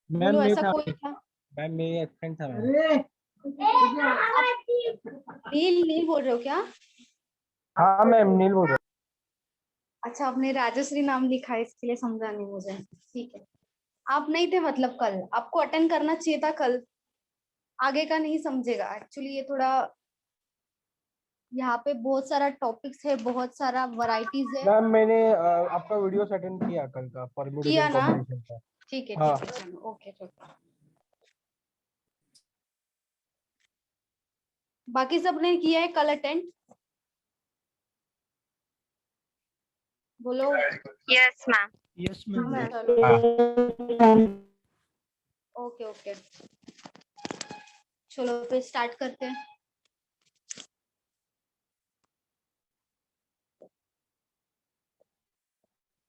Ma'am बोलो मैं ऐसा था, कोई था? मैम मेरा एक फ्रेंड था मैम। आप नील नील बोल रहे हो क्या? हाँ मैम नील बोल रहा अच्छा, आपने राजश्री नाम लिखा है इसके लिए समझा नहीं मुझे। ठीक है, आप नहीं थे मतलब कल, आपको अटेंड करना चाहिए था कल। आगे का नहीं समझेगा एक्चुअली, ये थोड़ा यहाँ पे बहुत सारा टॉपिक्स है, बहुत सारा वैरायटीज है। मैम मैंने आपका वीडियो अटेंड किया कल का किया परम्यूटेशन ना? कॉम्बिनेशन का। ठीक है हाँ ठीक है, चलो ओके चलो। बाकी सबने किया है कल अटेंड? बोलो। Yes ma'am. Yes ma'am. चलो ओके ओके, चलो फिर स्टार्ट करते हैं।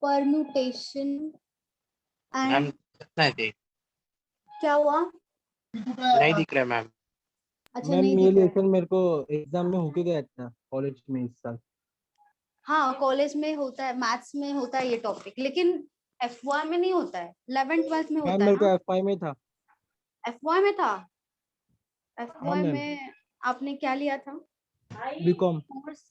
परम्यूटेशन मैम एंड कितना है देख क्या हुआ? नहीं दिख रहा मैम। अच्छा, मैम नहीं ये दिख रहा है। लेसन मेरे को एग्जाम में होके गया था कॉलेज में इस साल। हाँ, कॉलेज में होता है, मैथ्स में होता है ये टॉपिक, लेकिन F1 में नहीं होता है, 11th 12th में मैम होता है मेरे को ना? एफआई में था। F1 में था? हाँ F1 मैम में आपने क्या लिया था? बीकॉम। कोर्स?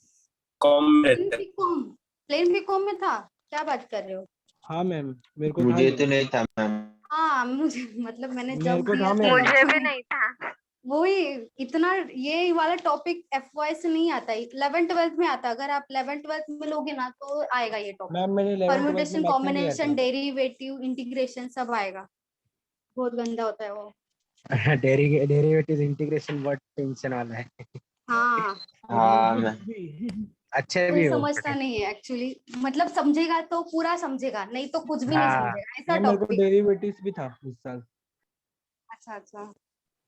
कॉम में प्लेन बीकॉम? प्लेन बीकॉम में था? क्या बात कर रहे हो? हाँ मैम मेरे को था मुझे ये। तो नहीं था मैम। हाँ मुझे मतलब मैंने मेरे जब को दिया था था मैम। मुझे भी तब नहीं था। वही, इतना ये वाला टॉपिक FY से नहीं आता है, 11th 12th में आता है। अगर आप 11th 12th में लोगे ना तो आएगा ये टॉपिक। मैम मैंने 11th 12th में परम्यूटेशन, मैथ में लिया था। कॉम्बिनेशन, डेरिवेटिव, इंटीग्रेशन सब आएगा। बहुत गंदा होता है वो। डेरिवेटिव इंटीग्रेशन वर्ड टेंशन वाला है। हाँ, हाँ मैम। अच्छे कोई भी हो समझता नहीं है एक्चुअली, मतलब समझेगा तो पूरा समझेगा, नहीं तो कुछ भी नहीं हाँ समझेगा, ऐसा मैम मेरे को टॉपिक। डेरिवेटिव्स भी था इस साल। अच्छा अच्छा,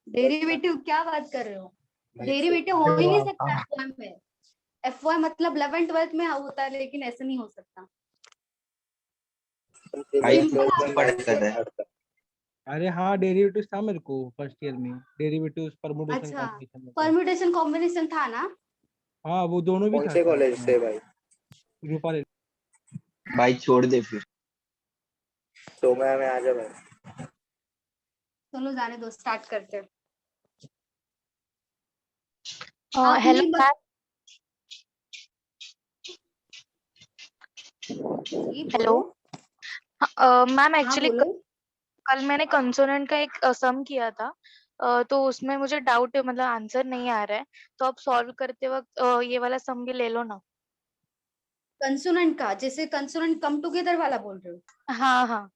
डेरिवेटिव क्या बात कर रहे हो? डेरिवेटिव हो ही नहीं सकता F1 में। F1 मतलब 11th 12th में होता है, लेकिन ऐसे नहीं हो सकता। भाई सिंपल कौन आपको पढ़ता ऐसे। है? अरे हाँ डेरिवेटिव्स था मेरे को फर्स्ट ईयर में, डेरिवेटिव्स परम्यूटेशन अच्छा, कॉम्बिनेशन में था। परम्यूटेशन कॉम्बिनेशन था ना? हाँ वो दोनों भी कौन था से सर कॉलेज से भाई? रूपा। भाई छोड़ दे फिर। तो मैं आ जा भाई। चलो जाने दो, स्टार्ट करते हैं। हेलो आपने मैम। जी हेलो बोलो। मैम, हाँ एक्चुअली बोलो। कल मैंने कंसोनेंट का एक सम किया था। तो उसमें मुझे डाउट है, मतलब आंसर नहीं आ रहा है। तो आप सॉल्व करते वक्त ये वाला सम भी ले लो ना। कंसोनेंट का, जैसे कंसोनेंट कम टुगेदर वाला बोल रहे हो? हाँ हाँ।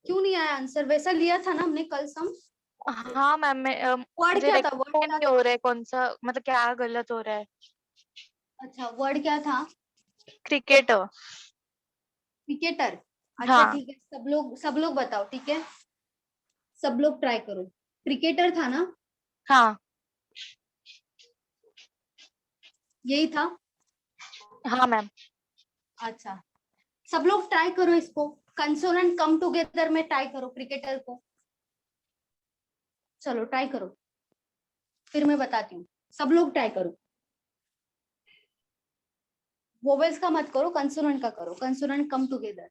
क्यों नहीं आया आंसर? वैसा लिया था ना हमने कल सम। हाँ मैम, वर्ड मुझे क्या था? वर्ड रेकमेंड क्या नहीं था? हो रहा है कौन सा, मतलब क्या गलत हो रहा है। अच्छा, वर्ड क्या था? क्रिकेटर। क्रिकेटर? अच्छा हाँ ठीक है, सब लोग बताओ, ठीक है? सब लोग ट्राई करो। क्रिकेटर था ना? हाँ यही था? हाँ मैम। अच्छा, सब लोग ट्राई करो इसको। कंसोनेंट कम टुगेदर में ट्राई करो क्रिकेटर को। चलो ट्राई करो, फिर मैं बताती हूँ। सब लोग ट्राई करो। वोवेल्स का मत करो, कंसोनेंट का करो, consonant come together.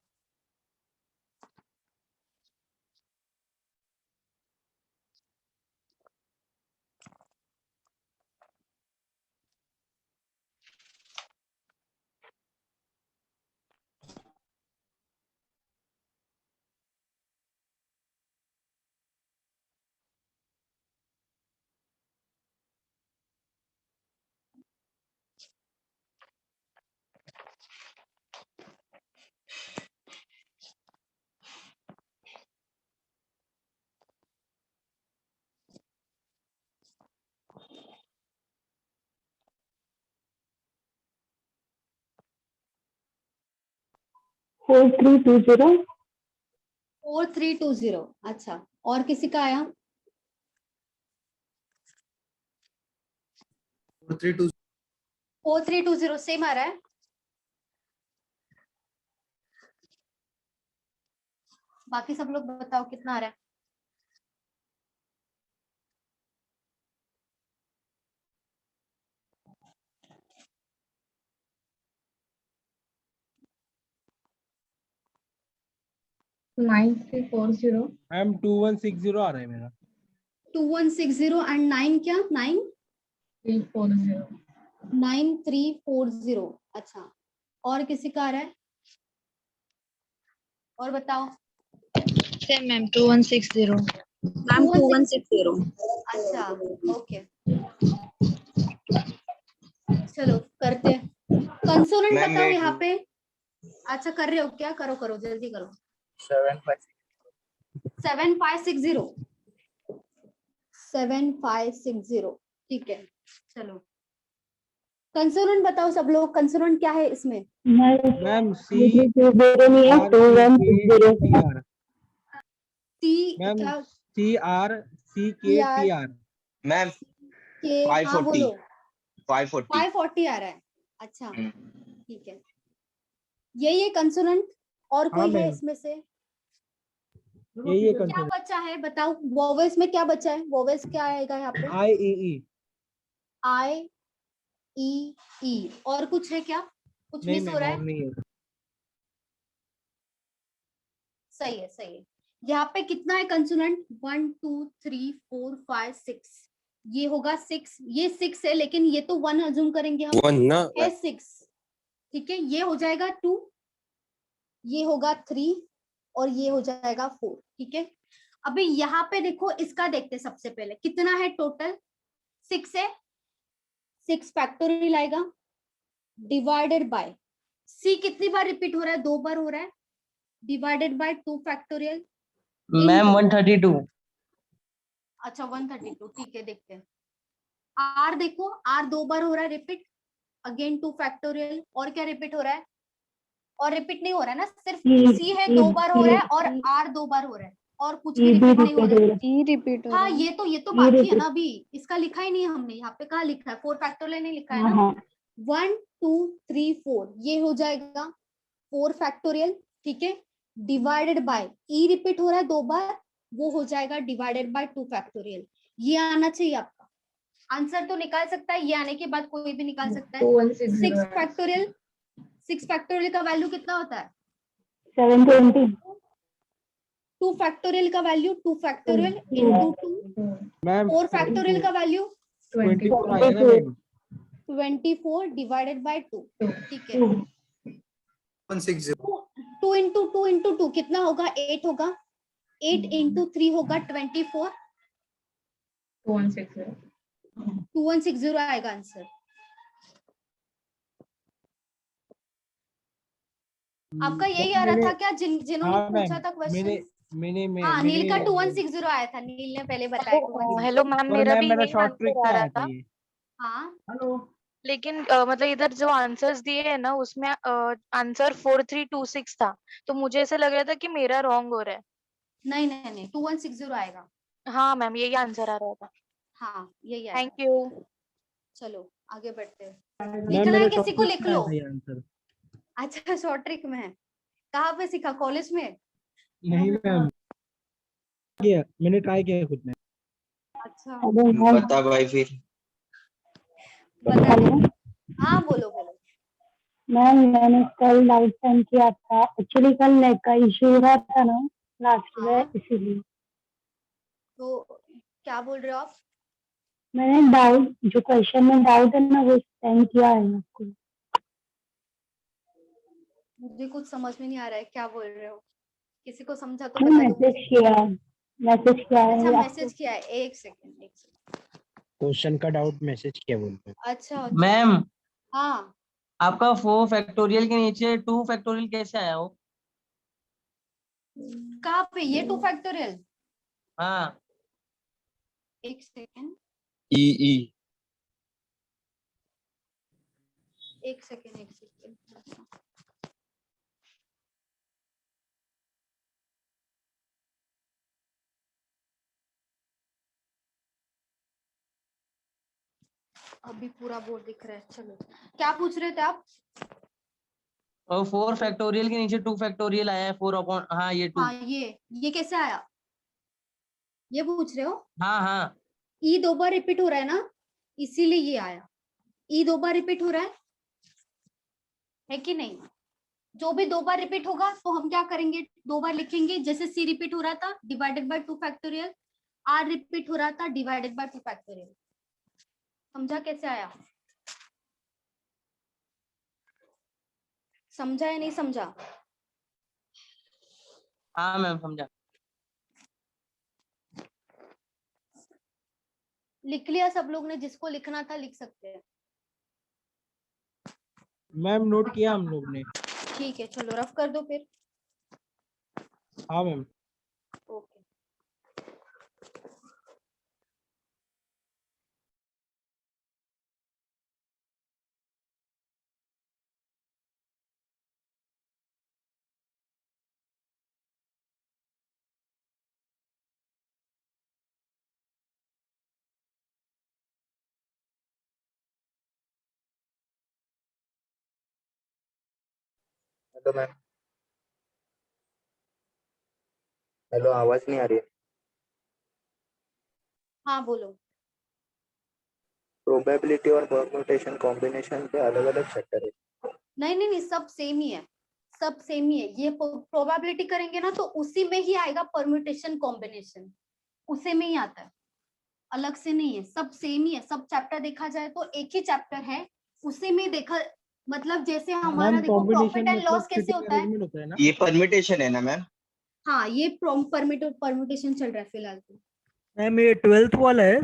Four three two zero 4320। अच्छा, और किसी का आया? 432। 4320 सेम आ रहा है? बाकी सब लोग बताओ कितना आ रहा है? 9340 मैम 2160 आ रहा है मेरा। 2160 एंड 9 क्या 340 9340। अच्छा, और किसी का आ रहा है? और बताओ। Same ma'am 2160। मैम 2160। अच्छा ओके, चलो करते हैं। कंसोनेंट मैम बताओ वेट। यहाँ पे। अच्छा कर रहे हो क्या? करो करो जल्दी करो। 7560 7560 ठीक है। चलो कंसोनेंट बताओ सब लोग, कंसोनेंट क्या है इसमें? मैम सी नहीं है R 2160 T R. C ma'am क्या? सी आर सी के आर टी आर। मैम के, हाँ 540 बोलो। 540। 540 आ रहा है। अच्छा हम्म। ठीक है, यही है कंसोनेंट। और हाँ कोई है मैम, इसमें से? यही है क्या कंसोनेंट। बचा है बताओ? वोवेल्स में क्या बचा है? वोवेल्स क्या आएगा यहाँ पे? आई ई। आई ई ई। और कुछ है क्या? कुछ नहीं मिस हो मैम, रहा और है? नहीं है। सही है सही है। यहाँ पे कितना है कंसोनेंट? 1 2 3 4 5 6। ये होगा 6, ये 6 है लेकिन ये तो 1 अज्यूम करेंगे हम। 1 ना है 6, ठीक है। ये हो जाएगा 2, ये होगा 3 और ये हो जाएगा 4, ठीक है। अभी यहाँ पे देखो, इसका देखते सबसे पहले कितना है टोटल। 6 है, 6 फैक्टोरियल आएगा डिवाइडेड बाय सी। कितनी बार रिपीट हो रहा है? 2 बार हो रहा है। Divided by 2 factorial. मैम 132। अच्छा 132 ठीक है। देखते हैं आर, देखो आर 2 बार हो रहा है रिपीट, अगेन 2 फैक्टोरियल। और क्या रिपीट हो रहा है? और रिपीट नहीं हो रहा है ना, सिर्फ सी है 2 बार हो रहा है और आर 2 बार हो रहा है, और कुछ भी रिपीट नहीं हो रहा है। ई रिपीट हो रहा हाँ है। ये तो बाकी है ना, अभी इसका लिखा ही नहीं है हमने। यहाँ पे कहाँ लिखा है? 4 फैक्टोरियल नहीं लिखा है ना। 1 2 3 4 ये हो जाएगा 4 फैक्टोरियल, ठीक है। डिवाइडेड बाय ई रिपीट हो रहा है 2 बार, वो हो जाएगा डिवाइडेड बाय 2 फैक्टोरियल। ये आना चाहिए आपका। आंसर तो निकाल सकता है, ये आने के बाद कोई भी निकाल सकता है। 6 फैक्टोरियल, 6 फैक्टोरियल का वैल्यू कितना होता है? 720 2 फैक्टोरियल का value 2 factorial into 2। Ma'am 4 factorial का वैल्यू 24 आएगा ना मैम। 24 डिवाइडेड बाय 2, ठीक है। 160। 2 इंटू 2 इंटू 2 कितना होगा? 8 होगा। 8 इंटू 3 होगा 24। 2160 आएगा आंसर। आपका यही आ रहा था क्या? जिन्होंने हाँ पूछा मैम, था मैंने क्वेश्चन? मैंने हाँ नील का मैंने 2160 आया था, नील ने पहले बताया 2160। हेलो मैम, और मेरा मैम भी मेरा यही शॉर्ट ट्रिक आंसर आ से रहा आया था था। ये। हाँ लेकिन मतलब इधर जो आंसर्स दिए हैं ना, उसमें आंसर 4326 था, तो मुझे ऐसे लग रहा था कि मेरा रॉन्ग हो रहा है। नहीं नहीं नहीं 2160 आएगा। हाँ मैम, यही आंसर आ रहा था। हाँ यही थैंक आएगा। यू। चलो आगे बढ़ते हैं। मैम लिखना है मेरा किसी शॉर्ट को? ट्रिक लिख से आया लो। था ये आंसर। अच्छा शॉर्ट ट्रिक में है। कहाँ पे सीखा? कॉलेज में? नहीं मैम, किया मैंने, ट्राई किया खुद में। अच्छा बता भाई फिर। बता दे। हाँ बोलो बोलो। मैम मैंने कल डाउट सेंड किया था, एक्चुअली कल नेट का इश्यू हो रहा था ना लास्ट में, हाँ इसीलिए तो क्या बोल रहे हो आप? मैंने डाउट, जो क्वेश्चन में डाउट है ना वो सेंड किया है आपको। मुझे कुछ समझ में नहीं आ रहा है, क्या बोल रहे हो? किसी को समझा तो मैं बता दो मैसेज मुझे। किया, मैसेज किया है अच्छा आपको। मैसेज किया है, एक सेकंड एक सेकंड। क्वेश्चन का डाउट मैसेज किया बोलते हैं। अच्छा अच्छा। मैम हाँ आपका 4 फैक्टोरियल के नीचे 2 फैक्टोरियल कैसे आया हो? कहाँ पे? ये 2 फैक्टोरियल? हाँ एक सेकंड ई ई। एक सेकंड एक सेकंड। अभी पूरा बोर्ड दिख रहा है। चलो क्या पूछ रहे थे आप? और 4 फैक्टोरियल के नीचे 2 फैक्टोरियल आया है 4 अपॉन, हाँ ये 2। हाँ ये कैसे आया? ये पूछ रहे हो? हाँ हाँ ई 2 बार रिपीट हो रहा है ना, इसीलिए ये आया। ई 2 बार रिपीट हो रहा है कि नहीं? जो भी 2 बार रिपीट होगा तो हम क्या करेंगे, 2 बार लिखेंगे। जैसे सी रिपीट हो रहा था divided by 2 factorial, or repeat हो रहा था डिवाइडेड बाय 2 फैक्टोरियल। समझा कैसे आया? समझा या नहीं समझा? हाँ मैम समझा। लिख लिया सब लोग ने? जिसको लिखना था लिख सकते हैं। मैम नोट किया हम लोग ने। ठीक है, चलो रफ कर दो फिर। हाँ ma'am. Okay. Hello ma'am. Hello, आवाज नहीं आ रही है। हाँ बोलो। प्रोबेबिलिटी और परम्यूटेशन कॉम्बिनेशन के अलग अलग चैप्टर है। नहीं नहीं नहीं, सब सेम ही है, सब सेम ही है। ये प्रोबेबिलिटी करेंगे ना तो उसी में ही आएगा परम्यूटेशन कॉम्बिनेशन, उसी में ही आता है, अलग से नहीं है, सब सेम ही है। सब चैप्टर देखा जाए तो एक ही चैप्टर है, उसी में देखा। मतलब जैसे हमारा मैम देखो प्रॉफिट कॉम्बिनेशन एंड लॉस मतलब कैसे सीटिंग होता है। अरेंजमेंट होता है ना? ये परमिटेशन है ना मैम? हाँ, ये परम्यूटेशन चल रहा है फिलहाल तो। मैम ये 12th वाला है।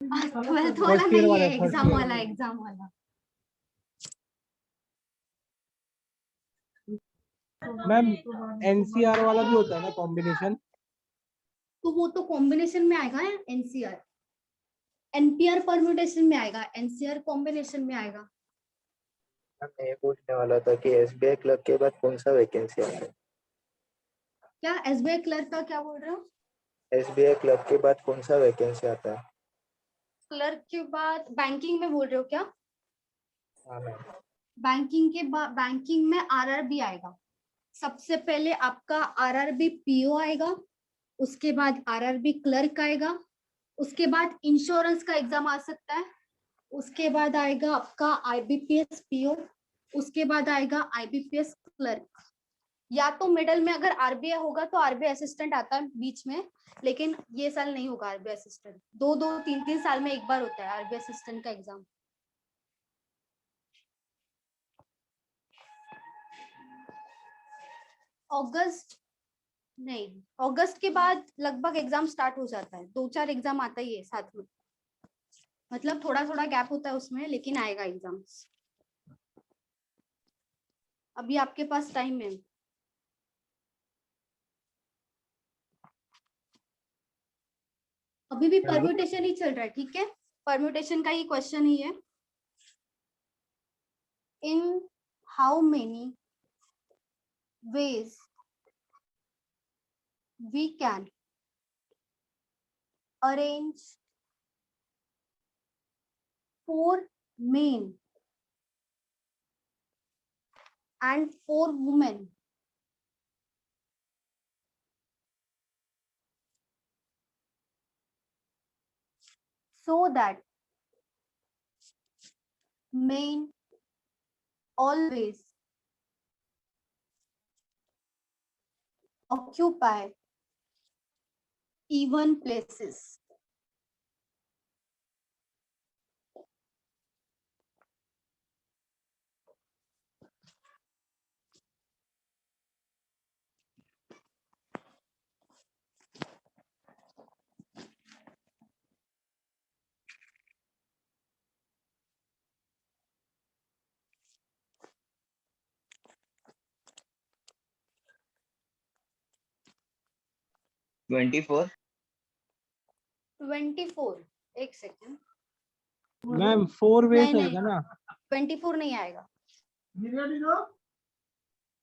12th वाला First year नहीं वाला है, है, first एग्जाम year वाला, में। एग्जाम वाला। मैम एनसीआर वाला भी होता है ना कॉम्बिनेशन? तो वो तो कॉम्बिनेशन में आएगा, एनसीआर। एनपीआर परम्यूटेशन में आएगा, एनसीआर कॉम्बिनेशन में आएगा। मैं ये पूछने वाला था कि एसबीआई क्लर्क के बाद कौन सा वैकेंसी आता है? क्या एसबीआई क्लर्क का क्या बोल रहे हो? एसबीआई क्लर्क के बाद कौन सा वैकेंसी आता है? क्लर्क के बाद बैंकिंग में बोल रहे हो क्या? हाँ मैम। बैंकिंग के बाद बैंकिंग में आरआरबी आएगा। सबसे पहले आपका आरआरबी पीओ आएगा, उसके बाद आरआरबी क्लर्क आएगा, उसके बाद इंश्योरेंस का एग्जाम आ सकता है, उसके बाद आएगा आपका आईबीपीएस पीओ, उसके बाद आएगा आईबीपीएस क्लर्क। या तो मिडल में अगर आरबीआई होगा तो आरबीआई असिस्टेंट आता है बीच में, लेकिन ये साल नहीं होगा आरबीआई असिस्टेंट। 2-3 साल में एक बार होता है आरबीआई असिस्टेंट का एग्जाम। अगस्त नहीं, अगस्त के बाद लगभग एग्जाम स्टार्ट हो जाता है। 2-4 एग्जाम आता ही है साथ में, मतलब थोड़ा थोड़ा गैप होता है उसमें, लेकिन आएगा एग्जाम। अभी आपके पास टाइम है। अभी भी परम्यूटेशन ही चल रहा है, ठीक है? परम्यूटेशन का ही क्वेश्चन ही है। In how many ways we can arrange 4 men and 4 women so that men always occupy even places? Twenty four 24, एक सेकेंड। मैम 4 वेज नहीं होगा ना? 24 नहीं आएगा।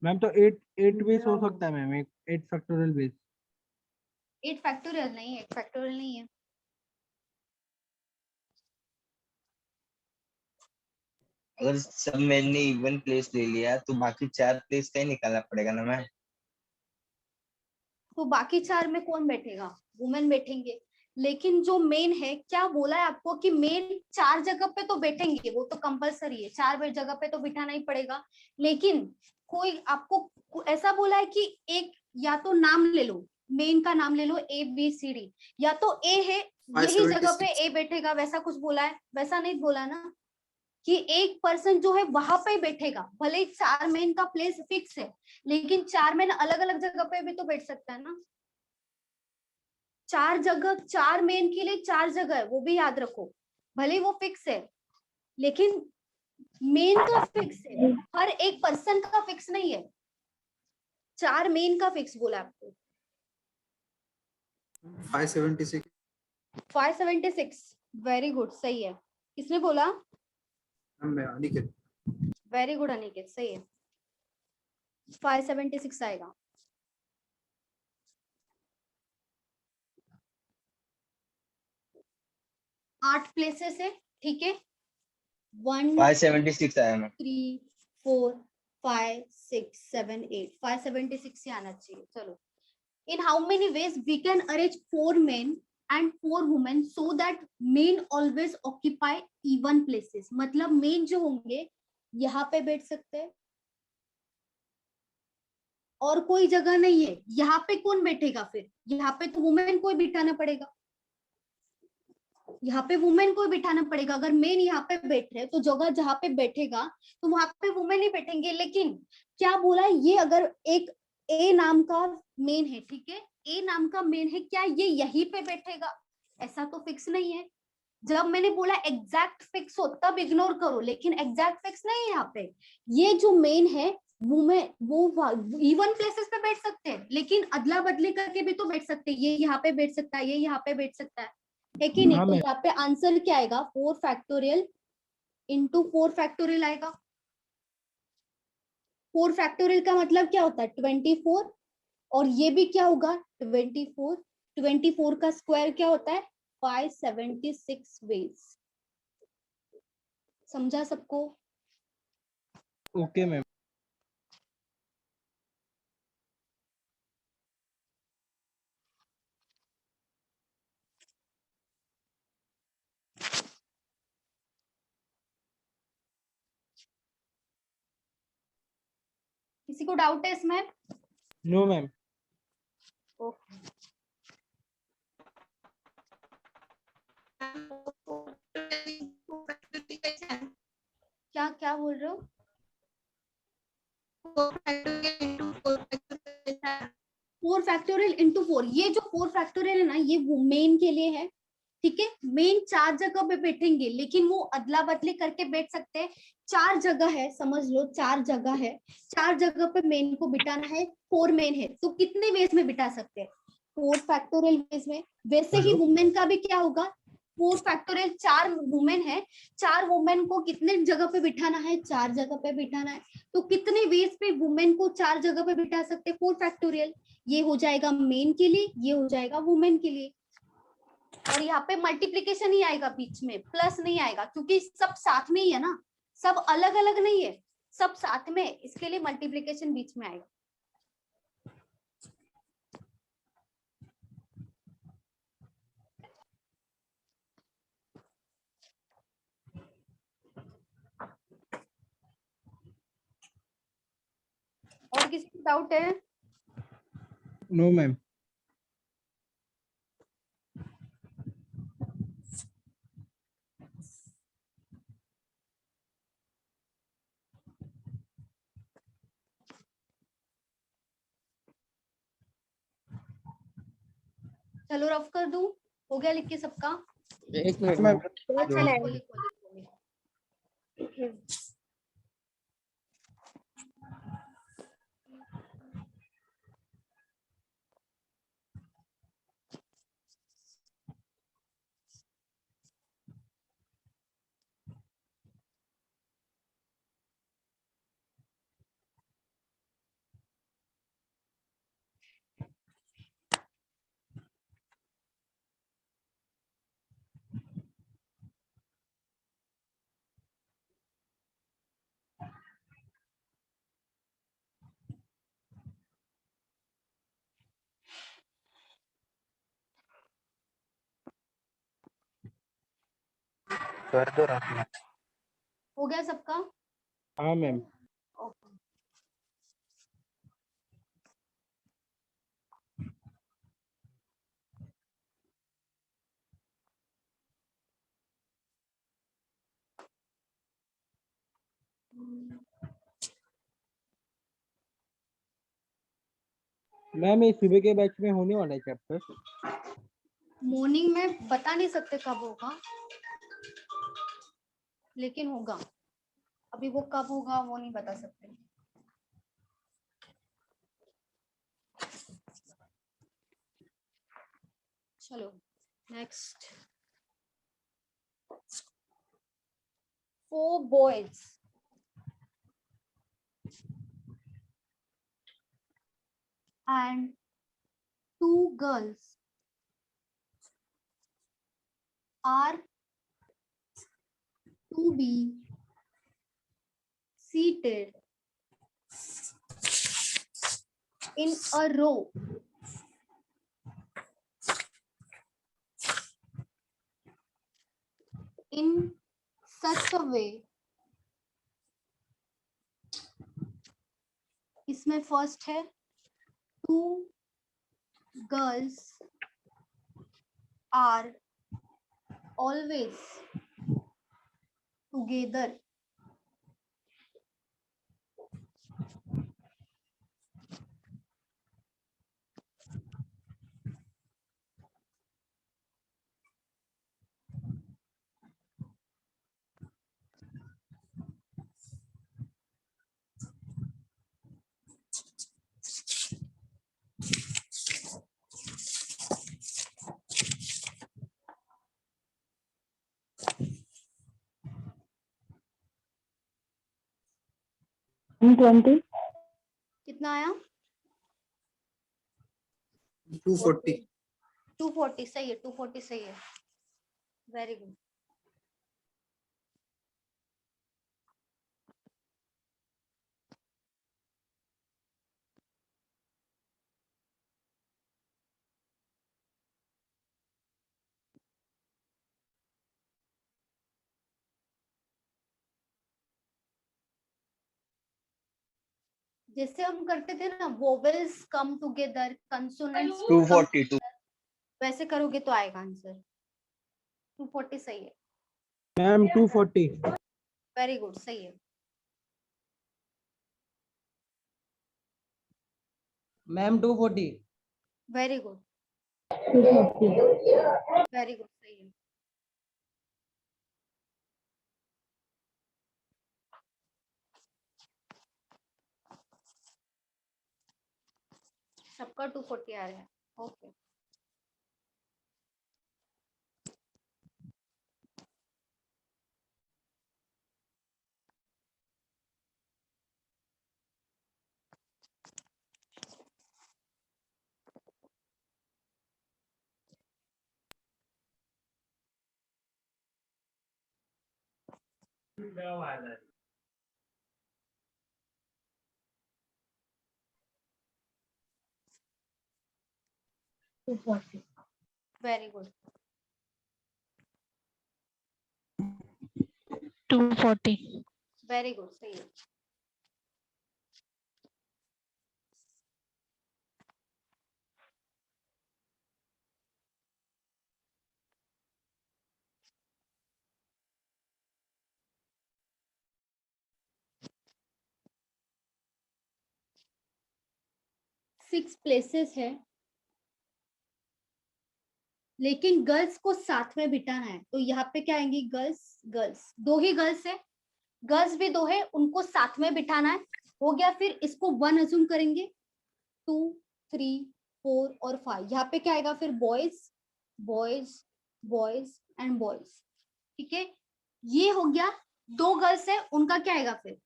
मैम तो 8 वेज हो सकता है मैम, 8 फैक्टोरियल वेज। 8 फैक्टोरियल नहीं है, 8 फैक्टोरियल नहीं है। अगर सब मैंने इवन प्लेस ले लिया तो बाकी 4 प्लेस का ही निकालना पड़ेगा ना मैम? तो बाकी 4 में कौन बैठेगा? वुमेन बैठेंगे, लेकिन जो मेन है, क्या बोला है आपको कि मेन 4 जगह पे तो बैठेंगे, वो तो कंपलसरी है, 4 जगह पे तो बिठाना ही पड़ेगा। लेकिन कोई आपको ऐसा बोला है कि एक या तो नाम ले लो, मेन का नाम ले लो ABCD, या तो ए है यही जगह पे ए बैठेगा, वैसा कुछ बोला है? वैसा नहीं बोला ना, कि एक पर्सन जो है वहां पे बैठेगा, भले ही 4 मेन का प्लेस फिक्स है, लेकिन 4 मेन अलग अलग जगह पे भी तो बैठ सकता है ना। 4 जगह, 4 मेन के लिए 4 जगह है, वो भी याद रखो, भले ही वो फिक्स है, लेकिन मेन का फिक्स है, हर एक पर्सन का फिक्स नहीं है। 4 मेन का फिक्स बोला आपको। 576 576, वेरी गुड, सही है। किसने बोला? मैं अनिकेत। वेरी गुड अनिकेत, सही है, 576 आएगा। 8 प्लेसेस है, ठीक है। 1 576 आया मैम। 3 4 5 6 7 8, 576 से आना चाहिए। चलो, in how many ways we can arrange 4 men and 4 women so that men always occupy even places? मतलब मेन जो होंगे यहाँ पे बैठ सकते हैं और कोई जगह नहीं है, यहाँ पे कौन बैठेगा? फिर यहाँ पे तो वुमेन को ही बिठाना पड़ेगा, यहाँ पे वुमेन को ही बिठाना पड़ेगा। अगर मेन यहाँ पे बैठ रहे तो जगह जहाँ पे बैठेगा तो वहां पे वुमेन ही बैठेंगे। लेकिन क्या बोला है, ये अगर एक ए नाम का मेन है, ठीक है, ए नाम का मेन है, क्या ये यहीं पे बैठेगा? ऐसा तो फिक्स नहीं है। जब मैंने बोला एग्जैक्ट फिक्स हो तब इग्नोर करो, लेकिन एग्जैक्ट फिक्स नहीं है यहाँ पे। ये जो मेन है वो इवन प्लेसेस पे बैठ सकते हैं, लेकिन अदला बदली करके भी तो बैठ सकते हैं। ये यहाँ पे बैठ सकता है, ये यहाँ पे बैठ सकता है कि नहीं? हाँ तो मैम। यहाँ पे आंसर क्या आएगा? 4 फैक्टोरियल इंटू 4 फैक्टोरियल आएगा। 4 फैक्टोरियल का मतलब क्या होता है? 24, और ये भी क्या होगा? 24। 24 का स्क्वायर क्या होता है? 576 वेज। समझा सबको? Okay ma'am. किसी को डाउट है इसमें? No ma'am. ओके, क्या क्या बोल रहे हो? 4 फैक्टोरियल इंटू 4, ये जो 4 फैक्टोरियल है ना, ये मेन के लिए है, ठीक है। मेन 4 जगह पे बैठेंगे, लेकिन वो अदला बदली करके बैठ सकते हैं। 4 जगह है, समझ लो 4 जगह है, 4 जगह पे मेन को बिठाना है। 4 मेन है तो कितने वेज में बिठा सकते हैं? 4 फैक्टोरियल वेज में। वैसे ही वुमेन का भी क्या होगा? 4 फैक्टोरियल, 4 वुमेन है, 4 वुमेन को कितने जगह पे बिठाना है? 4 जगह पे बिठाना है। तो कितने वेज पे वुमेन को 4 जगह पे बिठा सकते हैं? 4 फैक्टोरियल। ये हो जाएगा मेन के लिए, ये हो जाएगा वुमेन के लिए। और यहाँ पे मल्टीप्लीकेशन ही आएगा बीच में, प्लस नहीं आएगा, क्योंकि सब साथ में ही है ना, सब अलग अलग नहीं है, सब साथ में, इसके लिए मल्टीप्लीकेशन बीच में आएगा। और किसी को डाउट है? No ma'am. चलो रफ कर दूं, हो गया लिख के सबका? एक मिनट मैम। अच्छा लिखो लिखो लिखो। कर दो रखना। हो गया सबका? हाँ मैम। ओके। मैम ये सुबह के बैच में होने वाला है चैप्टर? मॉर्निंग में बता नहीं सकते कब होगा, लेकिन होगा। अभी वो कब होगा वो नहीं बता सकते। चलो next. 4 boys and 2 girls are to be seated in a row in such a way. इसमें फर्स्ट है 2 girls are always together. One 20 कितना आया? 240. 240 सही है, 240 सही है। Very good. जैसे हम करते थे ना, वोवेल्स कम टुगेदर, कंसोनेंट्स 242. वैसे करोगे तो आएगा आंसर। 240 सही है। मैम 240। वेरी गुड, सही है। Ma'am 240। Very good, 240 very good, सही है। सबका 240 आ रहा है। Okay. Very good. 240। Very good, सही है। सिक्स प्लेसेस है, लेकिन गर्ल्स को साथ में बिठाना है, तो यहाँ पे क्या आएंगी? गर्ल्स, गर्ल्स, 2 ही गर्ल्स है, गर्ल्स भी 2 है, उनको साथ में बिठाना है। हो गया। फिर इसको 1 अज्यूम करेंगे, 2, 3, 4 और 5। यहाँ पे क्या आएगा फिर? Boys, boys, boys and boys. ठीक है, ये हो गया। 2 गर्ल्स है, उनका क्या आएगा फिर?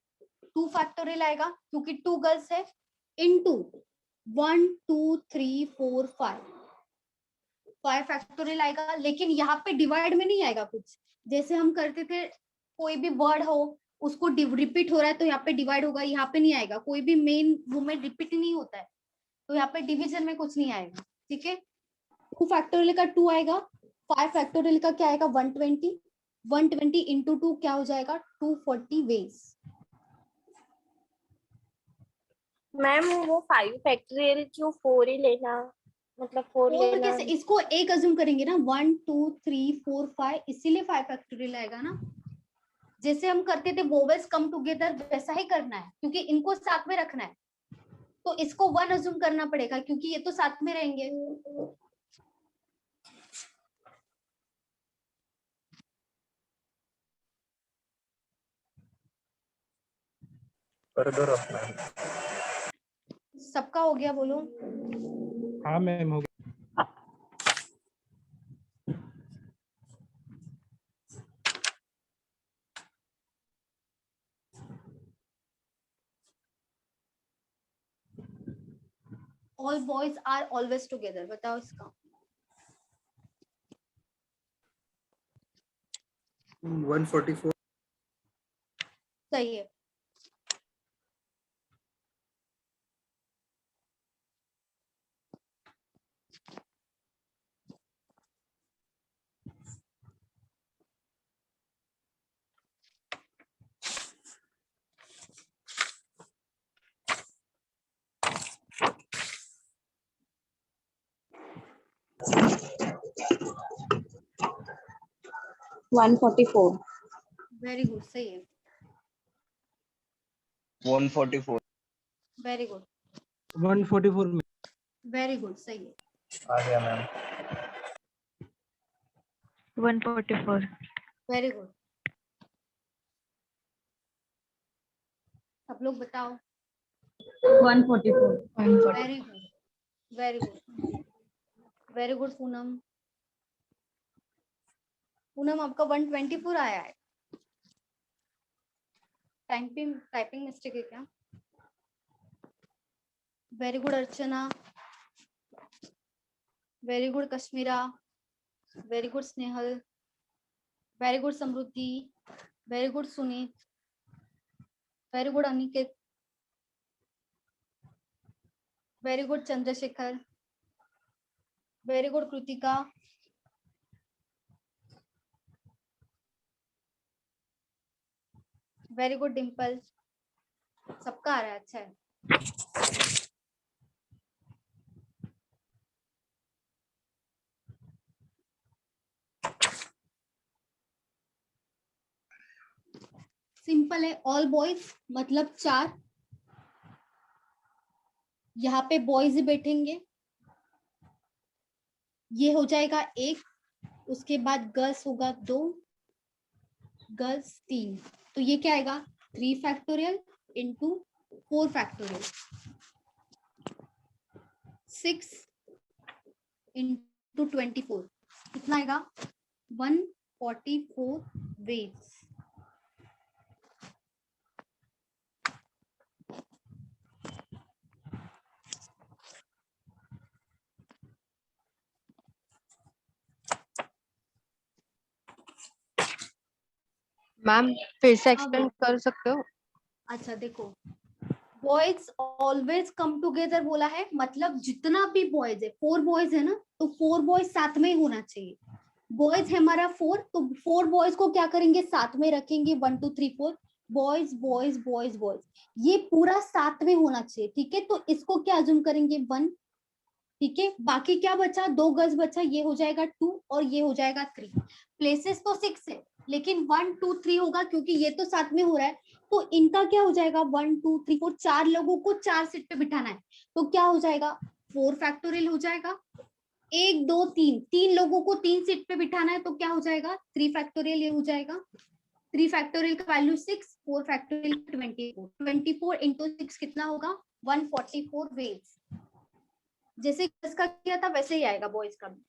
2 फैक्टोरियल आएगा, क्योंकि 2 गर्ल्स है, इनटू 1, 2, 3, 4, 5 फैक्टोरियल आएगा। लेकिन यहाँ पे डिवाइड में नहीं आएगा कुछ, जैसे हम करते थे कोई भी वर्ड हो उसको रिपीट हो रहा है तो यहाँ पे डिवाइड होगा, यहाँ पे नहीं आएगा। कोई भी मेन वो में रिपीट नहीं होता है, तो यहाँ पे डिवीजन में कुछ नहीं आएगा। ठीक है, 2 फैक्टोरियल का 2 आएगा, 5 फैक्टोरियल का क्या आएगा? 120, 120 इंटू 2 क्या हो जाएगा 240 वेज। मैम वो 5 फैक्टोरियल क्यों 4 ही लेना, मतलब 4 और लेना। कैसे इसको एक अज्यूम करेंगे ना 1 2 3 4 5, इसीलिए 5 फैक्टोरियल आएगा ना। जैसे हम करते थे वोवेल्स कम टुगेदर वैसा ही करना है, क्योंकि इनको साथ में रखना है तो इसको 1 अज्यूम करना पड़ेगा क्योंकि ये तो साथ में रहेंगे। कर दो रखना है। सबका हो गया बोलो। हाँ मैम हो गया। All boys are always together, बताओ इसका। 144 सही है। वन 144 वेरी गुड, सही है। 144 वेरी गुड 144 में। वेरी गुड, सही है। आ गया मैम। 144 very good. सब लोग बताओ। 144 very good very good very good. Poonam, Poonam आपका 124 आया है। टाइपिंग मिस्टेक है क्या? Very good Archana, very good Kashmira, very good Snehal, very good Samriddhi, very good Suneet, very good Aniket, very good Chandrashekhar, very good Kritika, very good Dimple. सबका आ रहा है, अच्छा है। सिंपल है, ऑल बॉयज मतलब 4, यहाँ पे बॉयज ही बैठेंगे, ये हो जाएगा 1, उसके बाद गर्ल्स होगा 2, गर्ल्स 3, तो ये क्या आएगा 3 फैक्टोरियल इंटू 4 फैक्टोरियल, 6 इंटू 24 कितना आएगा 144 वेज। मैम फिर से एक्सप्लेन कर सकते हो? अच्छा देखो, बॉयज ऑलवेज कम टुगेदर बोला है, मतलब जितना भी बॉयज है, 4 बॉयज है ना, तो 4 बॉयज साथ में ही होना चाहिए। बॉयज है हमारा 4, तो 4 बॉयज को क्या करेंगे साथ में रखेंगे, 1 2 3 4 बॉयज बॉयज बॉयज बॉयज, ये पूरा साथ में होना चाहिए। ठीक है, तो इसको क्या अज्यूम करेंगे 1। ठीक है, बाकी क्या बचा 2 गज बचा, ये हो जाएगा 2 और ये हो जाएगा 3। प्लेसेस तो 6 है लेकिन 1 2 3 होगा क्योंकि ये तो साथ में हो रहा है, तो इनका क्या हो जाएगा 1 2 3 4, 4 लोगों को 4 सीट पे बिठाना है, तो क्या हो जाएगा 4 फैक्टोरियल हो जाएगा। 1 2 3, 3 लोगों को 3 सीट पे बिठाना है, तो क्या हो जाएगा 3 फैक्टोरियल, ये हो जाएगा 3 फैक्टोरियल का वैल्यू 6, 4 फैक्टोरियल 24, 24 इंटू 6 कितना होगा 144 वेज। जैसे गर्ल्स का किया था वैसे ही आएगा बॉयज का भी।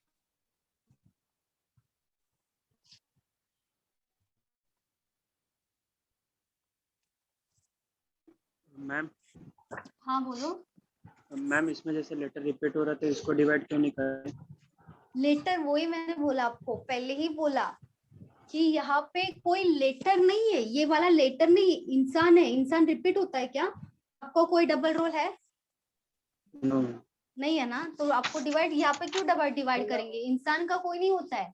मैम हाँ बोलो। मैम इसमें जैसे लेटर रिपीट हो रहा था, इसको डिवाइड क्यों नहीं कर रहे? लेटर वही मैंने बोला आपको, पहले ही बोला कि यहाँ पे कोई लेटर नहीं है, ये वाला लेटर नहीं, इंसान है। इंसान रिपीट होता है क्या? आपको कोई डबल रोल है? नहीं है ना, तो आपको डिवाइड यहाँ पे क्यों डिवाइड करेंगे, इंसान का कोई नहीं होता है।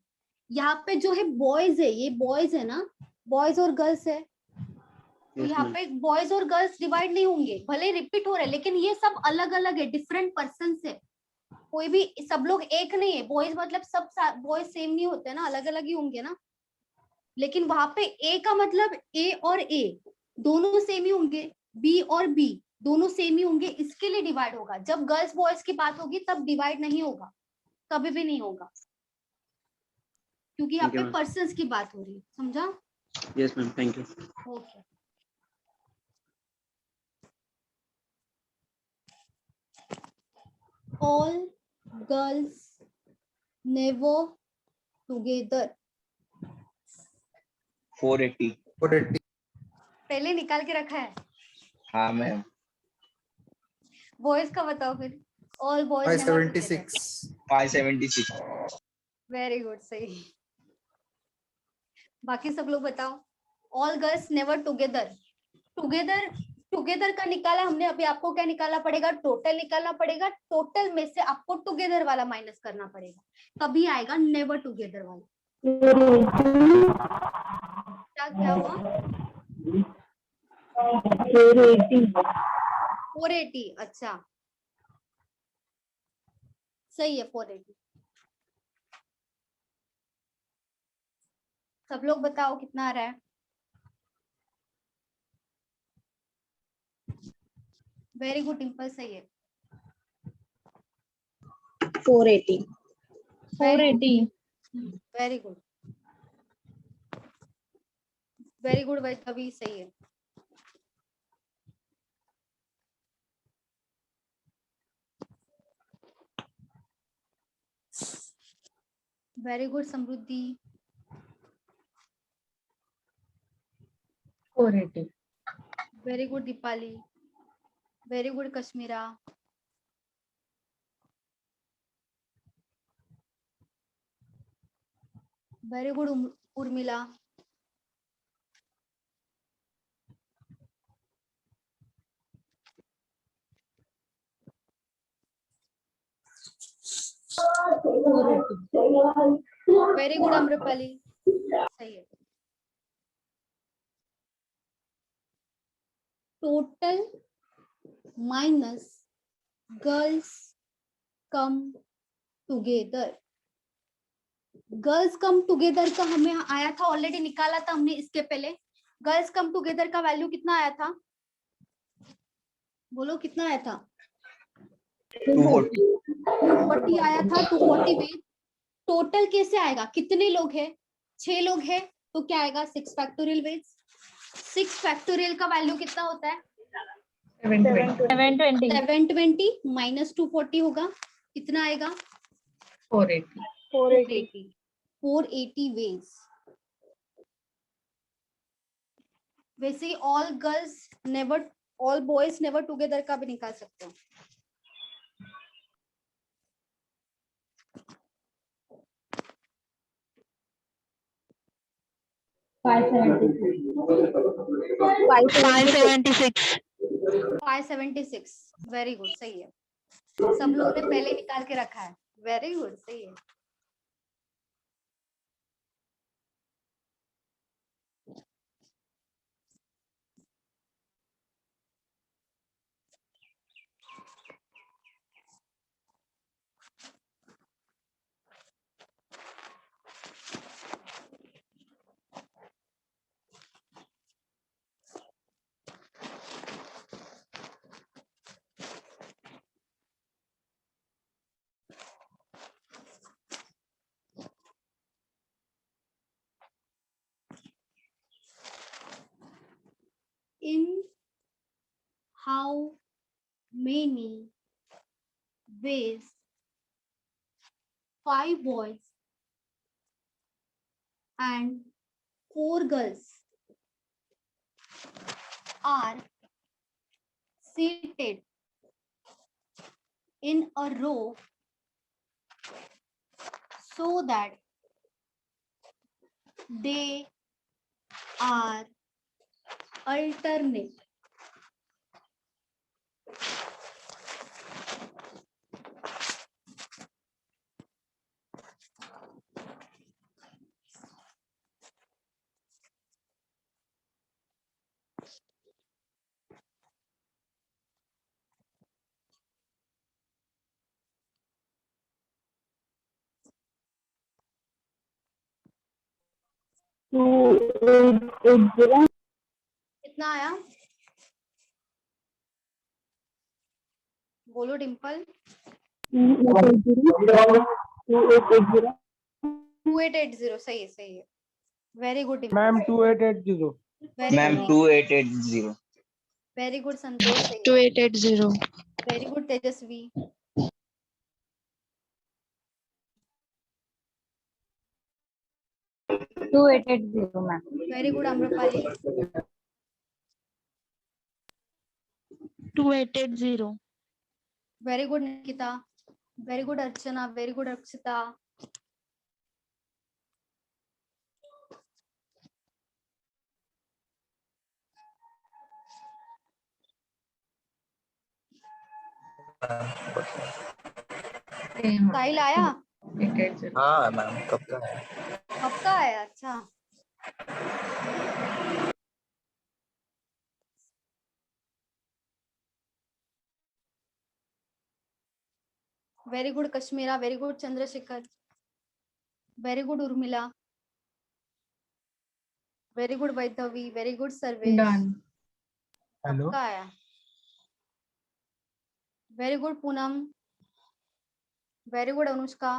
यहाँ पे जो है बॉयज है, ये बॉयज है ना, बॉयज और गर्ल्स है, तो Yes, यहाँ ma'am. पे बॉयज और गर्ल्स डिवाइड नहीं होंगे, भले रिपीट हो रहे हैं लेकिन ये सब अलग अलग है, डिफरेंट पर्सन है, कोई भी सब लोग एक नहीं है, बॉयज मतलब सब बॉयज सेम नहीं होते ना, अलग अलग ही होंगे ना, लेकिन वहां पे ए का मतलब ए और ए दोनों सेम ही होंगे, बी और बी दोनों सेम ही होंगे, इसके लिए डिवाइड होगा। जब गर्ल्स बॉयज की बात होगी तब डिवाइड नहीं होगा, कभी भी नहीं होगा, क्योंकि यहाँ Thank you, पे ma'am. पर्सन्स की बात हो रही है, समझा? Yes, ma'am. Thank you. Okay. All girls never together. 480। 480। पहले निकाल के रखा है। हाँ मैम। बॉयज का बताओ फिर। All boys never together. 576। 576। Very good, सही। बाकी सब लोग बताओ। All girls never together. Together का निकाला हमने, अभी आपको क्या निकालना पड़ेगा? टोटल निकालना पड़ेगा, टोटल में से आपको टुगेदर वाला माइनस करना पड़ेगा, तभी आएगा नेवर टुगेदर वाला। क्या हुआ? 480। अच्छा सही है, 480। सब लोग बताओ कितना आ रहा है? वेरी गुड डिम्पल, सही है। 480। 480। वेरी गुड, वेरी गुड भाई, तभी सही है। Very good Samriddhi. 480। Very good Deepali. Very good Kashmira. Very good Urmila. Very good Amrapali, सही है। Total minus girls come together. Girls come together का हमें आया था, ऑलरेडी निकाला था हमने इसके पहले। गर्ल्स कम टुगेदर का वैल्यू कितना आया था? बोलो कितना आया था? 240 आया था। 240 में टोटल कैसे आएगा? कितने लोग हैं? 6 लोग हैं, तो क्या आएगा? 6 फैक्टोरियल वेज। 6 फैक्टोरियल का वैल्यू कितना होता है? 720। 720 माइनस 240 होगा, कितना आएगा? 480। 480। 480 वेज। वैसे ही all girls never, all boys never together का भी निकाल सकते हो। Five seventy six. 576। Very good, सही है। सब लोग ने पहले निकाल के रखा है, वेरी गुड, सही है। In how many ways 5 boys and 4 girls are seated in a row so that they are alternate? 2880 कितना आया? बोलो डिम्पल। 2880 2880 सही है, सही है। Very good Dimple. Ma'am 2880 very ma'am good, 2880 very good Santosh, सही है। 2880 very good Tejaswi. 2880 ma'am. Very good Amrapali. 2880 very good Nikita. Very good Archana. Very good Akshita. Sahil आया? हाँ मैम, कब का है? कब का आया? अच्छा, very good Kashmira. Very good Chandrashekhar. Very good Urmila. Very good Vaidhavi. Very good Sarvesh. Done. Hello सबका आया। Very good Poonam. Very good Anushka.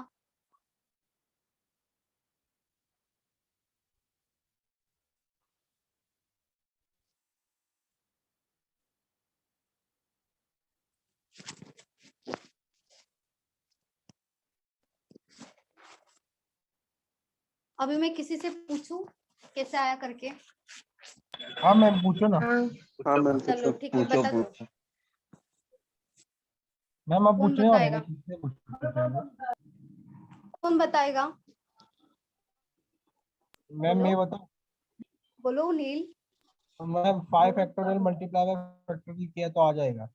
अभी मैं किसी से पूछूं कैसे आया करके? हाँ मैम पूछो ना। हाँ मैम चलो पूछो। ठीक है, पूछो बता। पूछो। मैम आप कौन पूछने वाले बताएगा? थे, किससे पूछना? कौन बताएगा? मैम मैं बोलो। बताऊँ? बोलो Neel. Ma'am 5 factorial multiply by factorial किया तो आ जाएगा।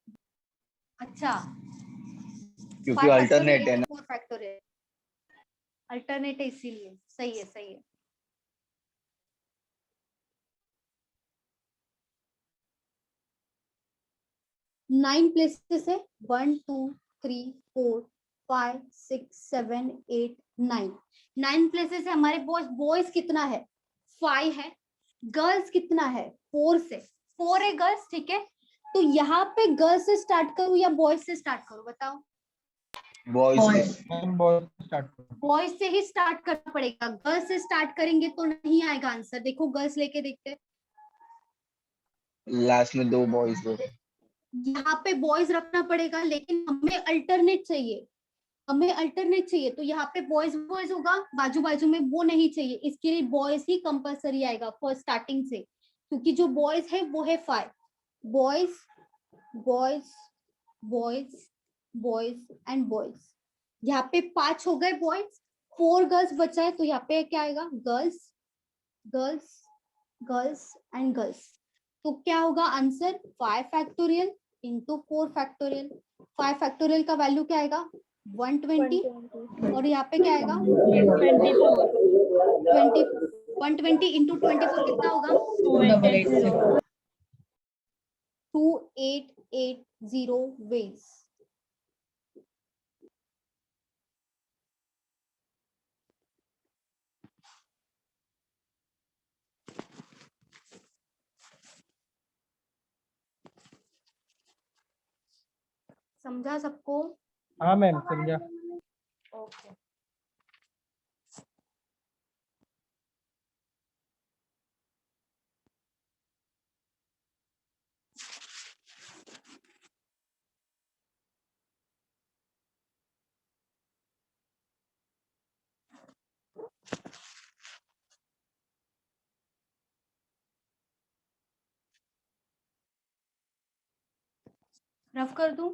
अच्छा, क्योंकि 5 फैक्टोरियल अल्टरनेट है इंटू ना। 4 फैक्टोरियल। अल्टरनेट है इसीलिए। सही है, सही है। 9 प्लेसेस है। 1 2 3 4 5 6 7 8 9। 9 प्लेसेस है हमारे बॉयज। बॉयज कितना है? 5 है। गर्ल्स कितना है? 4 से 4 है गर्ल्स, ठीक है। तो यहाँ पे गर्ल्स से स्टार्ट करूं या बॉयज से स्टार्ट करूं? बताओ। बॉयज से। मैम बॉयज स्टार्ट करो। बॉयज से ही स्टार्ट करना पड़ेगा। गर्ल्स से स्टार्ट करेंगे तो नहीं आएगा आंसर। देखो गर्ल्स लेके देखते हैं। लास्ट में 2 बॉयज हो। यहाँ पे बॉयज रखना पड़ेगा, लेकिन हमें अल्टरनेट चाहिए। हमें अल्टरनेट चाहिए, तो यहाँ पे बॉयज बॉयज होगा, बाजू बाजू में वो नहीं चाहिए। इसके लिए बॉयज ही कंपलसरी आएगा फर्स्ट स्टार्टिंग से, क्योंकि जो बॉयज है वो है 5। Boys boys boys boys and boys. यहाँ पे 5 हो गए बॉयज, 4 गर्ल्स बचा है, तो यहाँ पे क्या आएगा? Girls girls girls and girls. तो क्या होगा answer? 5 factorial into 4 factorial. 5 factorial का वैल्यू क्या आएगा? 120। और यहाँ पे क्या आएगा? 20। 120 इंटू 24 कितना होगा? 2880 वेज। समझा सबको? हाँ मैम समझा। ओके। रफ कर दूं?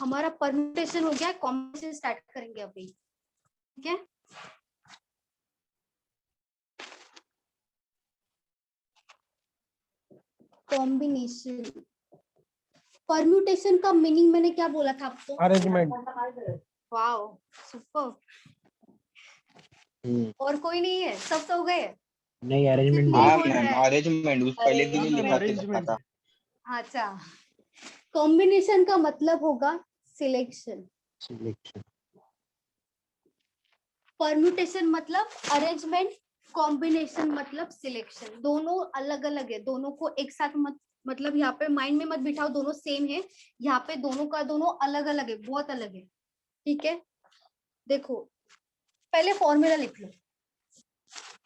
हमारा परम्यूटेशन हो गया, कॉम्बिनेशन स्टार्ट करेंगे अभी, ठीक है। कॉम्बिनेशन, परम्यूटेशन का मीनिंग मैंने क्या बोला था आपको? अरेंजमेंट। Wow, super. और कोई नहीं है, सब सो गए? नहीं अरेंजमेंट हाँ बोल रहा मैम, है। अरेंजमेंट उस पहले दिन ही लिखा के रखा था। अच्छा, कॉम्बिनेशन का मतलब होगा सिलेक्शन, परम्यूटेशन मतलब अरेंजमेंट, कॉम्बिनेशन मतलब सिलेक्शन। दोनों अलग अलग है, दोनों को एक साथ मत, मतलब यहाँ पे माइंड में मत बिठाओ दोनों सेम है, यहाँ पे दोनों का दोनों अलग अलग है, बहुत अलग है, ठीक है। देखो पहले फॉर्मूला लिख लो,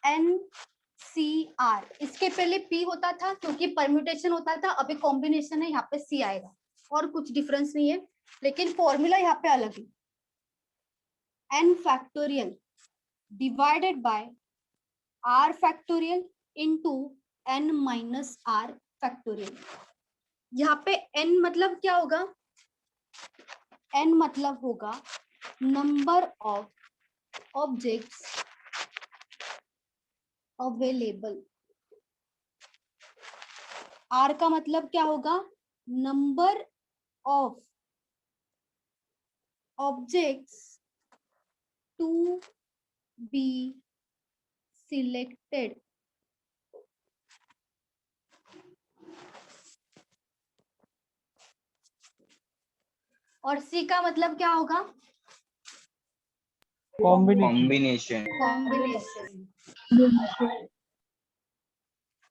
NCR, इसके पहले P होता था क्योंकि परम्यूटेशन होता था, अभी कॉम्बिनेशन है, यहाँ पे C आएगा, और कुछ डिफरेंस नहीं है, लेकिन फॉर्मूला यहाँ पे अलग है। N factorial divided by R factorial into N minus R factorial. यहाँ पे N मतलब क्या होगा? N मतलब होगा number of objects available. R का मतलब क्या होगा? Number of objects to be selected. और C का मतलब क्या होगा? कॉम्बिनेशन। कॉम्बिनेशन।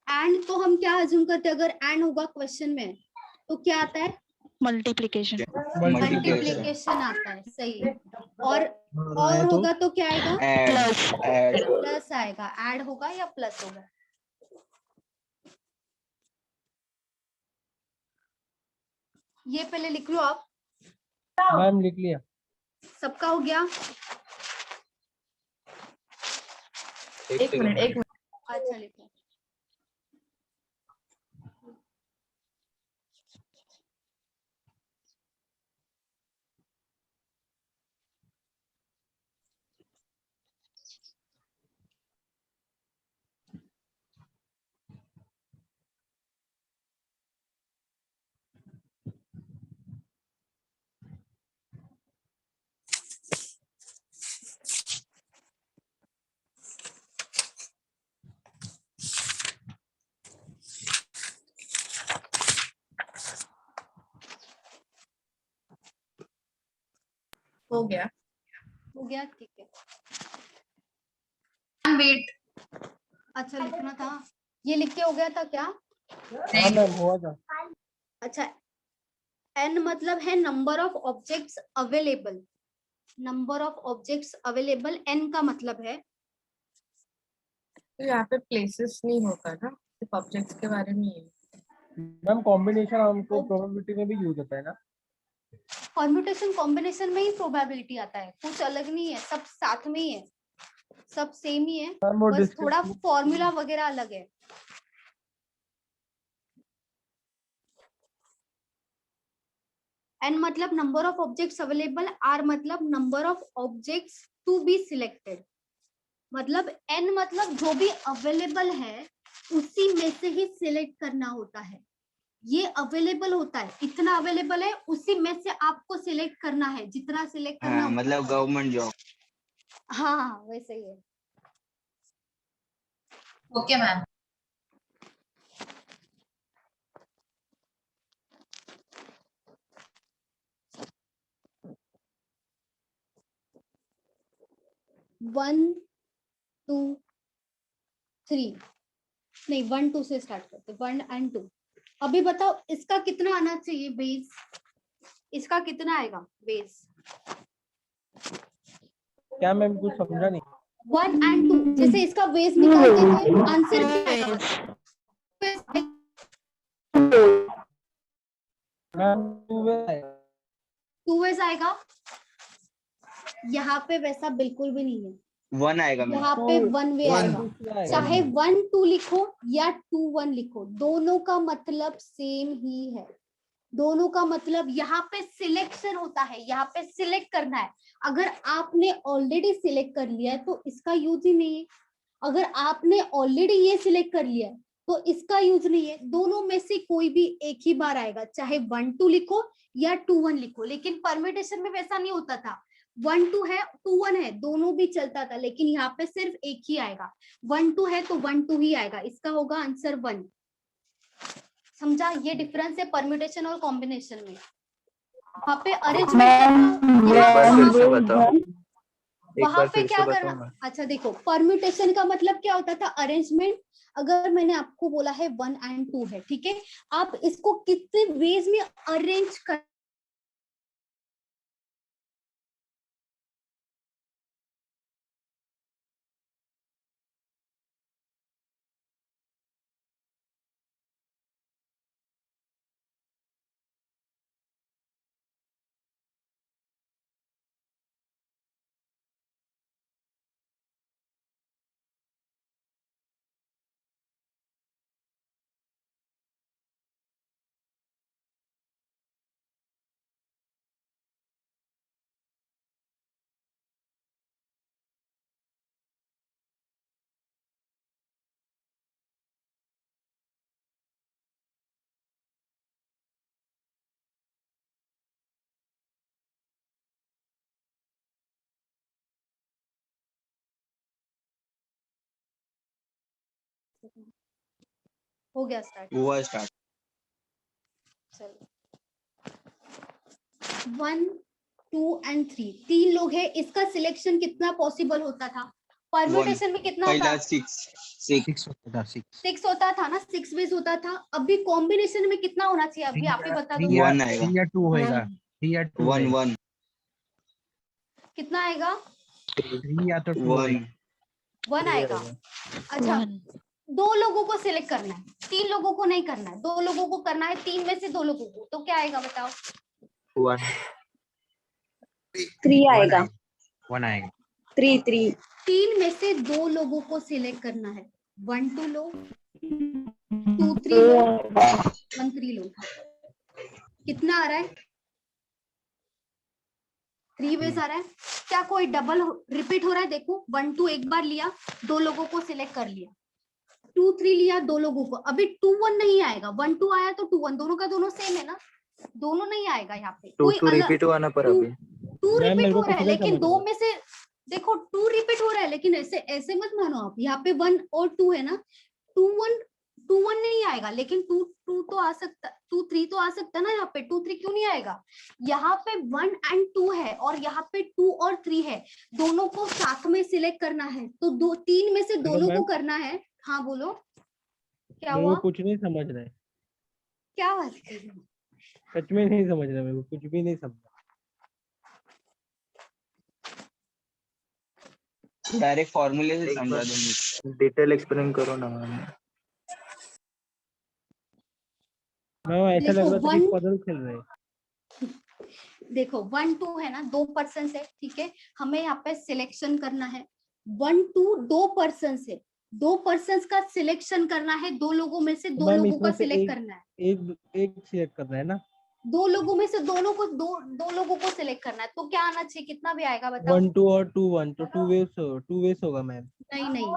एंड तो हम क्या अज्यूम करते हैं, अगर एंड होगा क्वेश्चन में तो क्या आता है? मल्टीप्लिकेशन। मल्टीप्लिकेशन आता है, सही है। और होगा तो क्या आएगा? प्लस आएगा। ऐड होगा या प्लस होगा? ये पहले लिख लो आप। मैम लिख लिया। सबका हो गया? एक मिनट। अच्छा लिखो। हो गया। हो गया, ठीक है। वेट। अच्छा लिखना था, ये लिख के हो गया था क्या? हाँ मैम हुआ था। अच्छा, N मतलब है number of objects available. Number of objects available N का मतलब है। तो यहाँ पे प्लेसेस नहीं होगा ना, सिर्फ ऑब्जेक्ट्स के बारे में ही है। मैम कॉम्बिनेशन हमको प्रोबेबिलिटी में भी यूज होता है ना? परम्यूटेशन कॉम्बिनेशन में ही प्रोबेबिलिटी आता है, कुछ अलग नहीं है, सब साथ में ही है, सब सेम ही है, बस थोड़ा फॉर्मूला वगैरह अलग है। N मतलब number of objects available, R मतलब number of objects to be selected. मतलब N मतलब जो भी अवेलेबल है उसी में से ही सिलेक्ट करना होता है। ये अवेलेबल होता है, इतना अवेलेबल है, उसी में से आपको सिलेक्ट करना है, जितना सिलेक्ट करना हाँ, मतलब गवर्नमेंट जॉब। हाँ वैसे ही है। Okay ma'am. One two three नहीं, 1 2 से स्टार्ट करते, 1 and 2। अभी बताओ इसका कितना आना चाहिए बेस? इसका कितना आएगा बेस? क्या मैम कुछ समझा नहीं। 1 and 2, जैसे इसका बेस निकालते थे, आंसर क्या आएगा? मैम 2 वेज आएगा। यहाँ पे वैसा बिल्कुल भी नहीं है, 1 आएगा मैम। यहाँ पे 1 वे आएगा। चाहे 1 2 लिखो या 2 1 लिखो, दोनों का मतलब सेम ही है। दोनों का मतलब यहाँ पे सिलेक्शन होता है, यहाँ पे सिलेक्ट करना है। अगर आपने ऑलरेडी सिलेक्ट कर लिया है तो इसका यूज ही नहीं है। अगर आपने ऑलरेडी ये सिलेक्ट कर लिया है तो इसका यूज नहीं है। दोनों में से कोई भी एक ही बार आएगा, चाहे 1 2 लिखो या 2 1 लिखो। लेकिन परम्यूटेशन में वैसा नहीं होता था, 1 2 है 2 1 है, दोनों भी चलता था। लेकिन यहाँ पे सिर्फ एक ही आएगा, 1 2 है तो 1 2 ही आएगा। इसका होगा आंसर 1। समझा? ये डिफरेंस है परम्यूटेशन और कॉम्बिनेशन में। वहां पे अरेंजमेंट वहां पे क्या करना। अच्छा देखो, परम्यूटेशन का मतलब क्या होता था, अरेंजमेंट। अगर मैंने आपको बोला है 1 and 2 है, ठीक है, आप इसको कितने वेज में अरेंज कर हो गया स्टार्ट? हुआ स्टार्ट। चलो 1 2 and 3 तीन लोग हैं, इसका सिलेक्शन कितना पॉसिबल होता था? परम्यूटेशन में कितना पहला होता? 6 होता था 6 6 होता था ना, 6 बेस होता था। अभी कॉम्बिनेशन में कितना होना चाहिए? अभी आप ही बता दो। 1 आएगा, 3 या 2 होएगा, 3 या 2 1 1 कितना आएगा? 3 या तो 2 1 1 आएगा। अच्छा, 2 लोगों को सिलेक्ट करना है, 3 लोगों को नहीं करना है। 2 लोगों को करना है, 3 में से 2 लोगों को, तो क्या आएगा बताओ? 3 आएगा। 1 आएगा। 3 3 3 में से 2 लोगों को सिलेक्ट करना है। 1 2 लो, 2 3 लो, 1 3 लो। कितना आ रहा है? 3 बेस आ रहा है। क्या कोई डबल रिपीट हो रहा है? देखो 1 2 एक बार लिया, 2 लोगों को सिलेक्ट कर लिया। 2 3 लिया, 2 लोगों को। अभी 2 1 नहीं आएगा। 1 2 आया तो 2 1, दोनों का दोनों सेम है ना, दोनों नहीं आएगा यहाँ पे। 2 2 रिपीट हुआ ना पर अभी 2 मैम, रिपीट मेरे को हो रहा है, कुछ नहीं लेकिन समझ 2 रहा। में से देखो 2 रिपीट हो रहा है, लेकिन ऐसे ऐसे मत मानो आप। यहाँ पे 1 और 2 है ना, 2 1 नहीं आएगा, लेकिन 2 2 तो आ सकता, 2 3 तो आ सकता ना। यहाँ पे 2 3 क्यों नहीं आएगा? यहाँ पे 1 and 2 है और यहाँ पे 2 और 3 है, दोनों को साथ में सिलेक्ट करना है। तो 3 में से हेलो दोनों को मैम, करना है। हाँ बोलो, क्या मेरे हुआ? को कुछ नहीं समझ रहा है, क्या बात कर रहे हो? सच में नहीं समझ रहा, मेरे को कुछ भी नहीं समझा। डायरेक्ट फॉर्मूले से समझा दूंगी। डिटेल एक्सप्लेन करो ना मैम। मैम ऐसा लग देखो रहा था कि 1 पजल खेल रहे हैं। देखो 1 2 है ना, 2 पर्सन है, ठीक है। हमें यहाँ पे सिलेक्शन करना है। 1 2 2 पर्सन है, 2 पर्सन का सिलेक्शन करना है। 2 लोगों में से 2 मैम लोगों का इसमें से सिलेक्ट करना है। एक सिलेक्ट करना है ना। 2 लोगों में से दोनों को दो लोगों को सिलेक्ट करना है। तो क्या आना चाहिए? कितना भी आएगा बताओ? 1 2 और 2 1, तो 2 वेस होगा मैम। नहीं,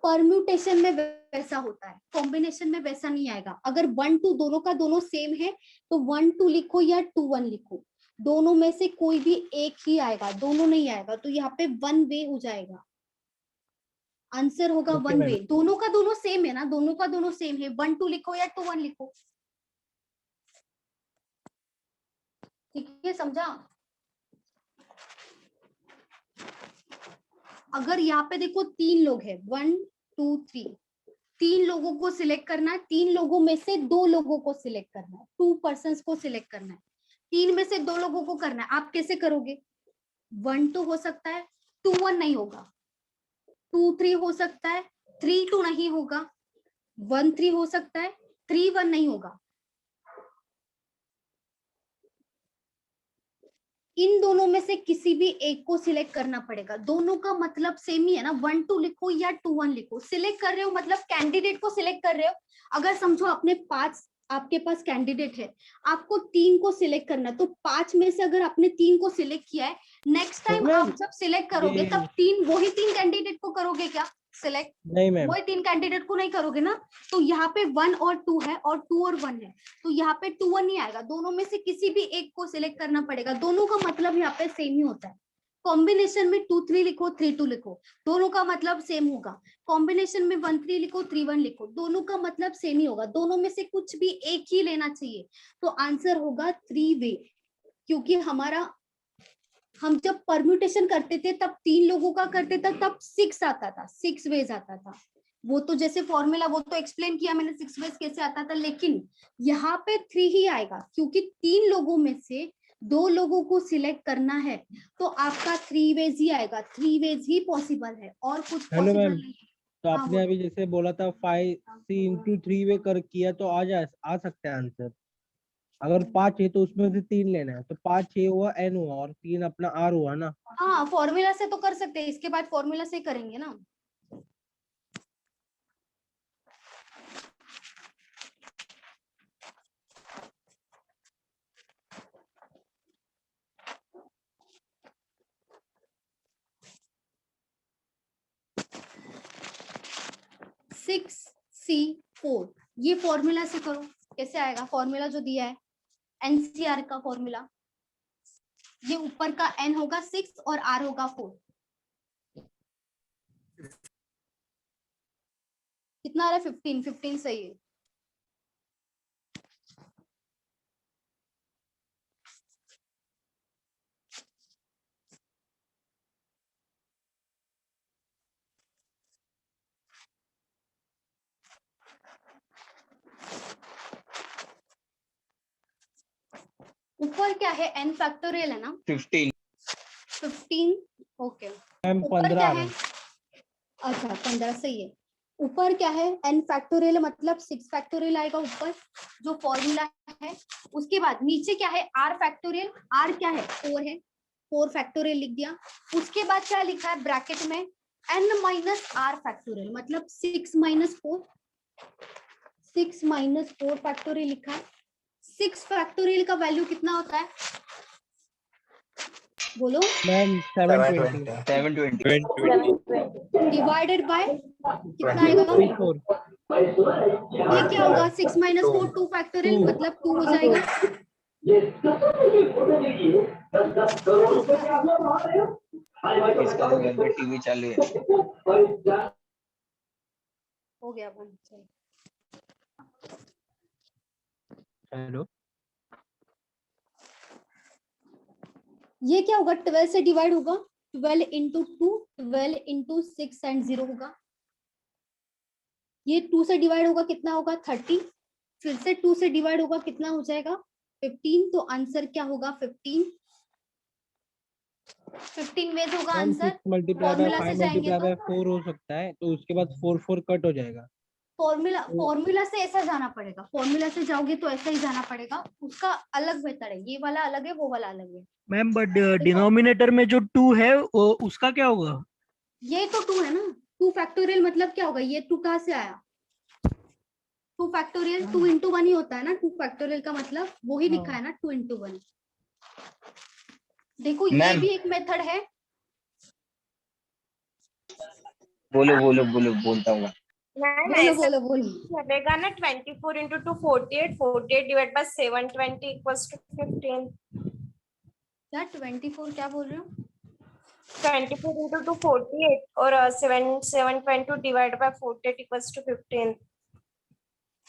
परम्यूटेशन में वैसा होता है, कॉम्बिनेशन में वैसा नहीं आएगा। अगर 1 2 दोनों का दोनों सेम है तो 1 2 लिखो या 2 1 लिखो, दोनों में से कोई भी एक ही आएगा, दोनों नहीं आएगा। तो यहाँ पे 1 वे हो जाएगा, आंसर होगा ओके 1 मैम। वे। दोनों का दोनों सेम है ना, दोनों का दोनों सेम है। 1 2 लिखो या 2 1 लिखो, ठीक है, समझा? अगर यहाँ पे देखो 3 लोग हैं, 1 2 3, 3 लोगों को सिलेक्ट करना है। 3 लोगों में से 2 लोगों को सिलेक्ट करना है, 2 पर्सन्स को सिलेक्ट करना है। 3 में से 2 लोगों को करना है। आप कैसे करोगे? 1 2 हो सकता है, 2 1 नहीं होगा। 2 3 हो सकता है, 3 2 नहीं होगा। 1 3 हो सकता है, 3 1 नहीं होगा। इन दोनों में से किसी भी एक को सिलेक्ट करना पड़ेगा। दोनों का मतलब सेम ही है ना, 1 2 लिखो या 2 1 लिखो। सिलेक्ट कर रहे हो मतलब कैंडिडेट को सिलेक्ट कर रहे हो। अगर समझो आपने 5 आपके पास कैंडिडेट है, आपको 3 को सिलेक्ट करना है, तो 5 में से अगर आपने 3 को सिलेक्ट किया है, नेक्स्ट टाइम मैम, आप जब सिलेक्ट करोगे ये- तब वही 3 कैंडिडेट को करोगे क्या सिलेक्ट? नहीं मैम, वही 3 कैंडिडेट को नहीं करोगे ना। तो यहाँ पे 1 और 2 है और 2 और 1 है, तो यहाँ पे 2 1 नहीं आएगा, दोनों में से किसी भी एक को सिलेक्ट करना पड़ेगा। दोनों का मतलब यहाँ पे सेम ही होता है। कॉम्बिनेशन में 2 3 लिखो, 3 2 लिखो, दोनों का मतलब सेम होगा। कॉम्बिनेशन में 1 3 लिखो, 3 1 लिखो, दोनों का मतलब सेम ही होगा। दोनों में से कुछ भी एक ही लेना चाहिए, तो आंसर होगा 3 वे। क्योंकि हम जब परम्यूटेशन करते थे तब 3 लोगों का करते थे, तब 6 आता था, 6 वेज आता था। वो तो जैसे फॉर्मूला वो तो एक्सप्लेन किया मैंने 6 वेज कैसे आता था, लेकिन यहाँ पे 3 ही आएगा क्योंकि 3 लोगों में से 2 लोगों को सिलेक्ट करना है, तो आपका 3 वेज ही आएगा। 3 वेज ही पॉसिबल है और कुछ हेलो पॉसिबल मैम, नहीं है। तो हाँ, आपने बोलो। अभी जैसे बोला था 5C into 3 वे कर किया तो आ सकता है आंसर। अगर 5 है तो उसमें से 3 लेना है, तो 5 6 हुआ N हुआ और 3 अपना R हुआ ना। हाँ, फॉर्मूला से तो कर सकते हैं, इसके बाद फॉर्मूला से करेंगे ना। सिक्स C4 ये फॉर्मूला से करो, कैसे आएगा? फॉर्मूला जो दिया है NCR का फॉर्मूला, ये ऊपर का N होगा 6 और R होगा 4। कितना आ रहा है? 15 15 सही है। ऊपर क्या है? N फैक्टोरियल है ना, 15 15। ओके, मैम ऊपर 15 क्या आ रहा है? है। अच्छा 15 सही है। ऊपर क्या है? N फैक्टोरियल मतलब 6 फैक्टोरियल आएगा ऊपर जो फॉर्मूला है। उसके बाद नीचे क्या है? R factorial. R क्या है? 4 है, 4 फैक्टोरियल लिख दिया। उसके बाद क्या लिखा है ब्रैकेट में? N माइनस R फैक्टोरियल मतलब 6 माइनस 4, 6 माइनस 4 फैक्टोरियल लिखा है। 6 फैक्टोरियल का वैल्यू कितना होता है? बोलो। मैम 720 720 डिवाइडेड बाय कितना आएगा? 34 ये क्या होगा? 6 माइनस 4 2 फैक्टोरियल मतलब 2 हो जाएगा। इसका तो घर में टीवी चालू है। हो गया बंद। चलो। हेलो, ये क्या होगा? 12 से डिवाइड होगा, 12 इंटू 2, 12 इंटू 6 एंड 0 होगा। ये 2 से डिवाइड होगा, कितना होगा? 30। फिर से 2 से डिवाइड होगा, कितना हो जाएगा? 15। तो आंसर क्या होगा? 15 वेज होगा ma'am answer. 6 multiply by formula से 5 जाएंगे मल्टीप्लाई तो बाय 4 हो सकता है, तो उसके बाद 4 4 कट हो जाएगा। फॉर्मूला से ऐसा जाना पड़ेगा। फॉर्मूला से जाओगे तो ऐसा ही जाना पड़ेगा, उसका अलग मेथड है। ये वाला अलग है, वो वाला अलग है। मैम बट डिनोमिनेटर में जो 2 है वो उसका क्या होगा? ये तो 2 है ना, 2 फैक्टोरियल मतलब क्या होगा? ये 2 कहाँ से आया? 2 फैक्टोरियल 2 इंटू 1 ही होता है ना। 2 फैक्टोरियल का मतलब वो ही लिखा है ना, 2 इंटू 1। देखो ये मैम भी एक मेथड है। बोलो बोलता हूँ। मैम बोलो ऐसा बोलो बोलो। चलेगा ना? 24 into 2 48, 48 divide by 720 equals to 15। क्या 24 क्या बोल रहे हो? 24 इंटू 2 48 और 720 डिवाइड बाय 48 इक्वल्स टू 15।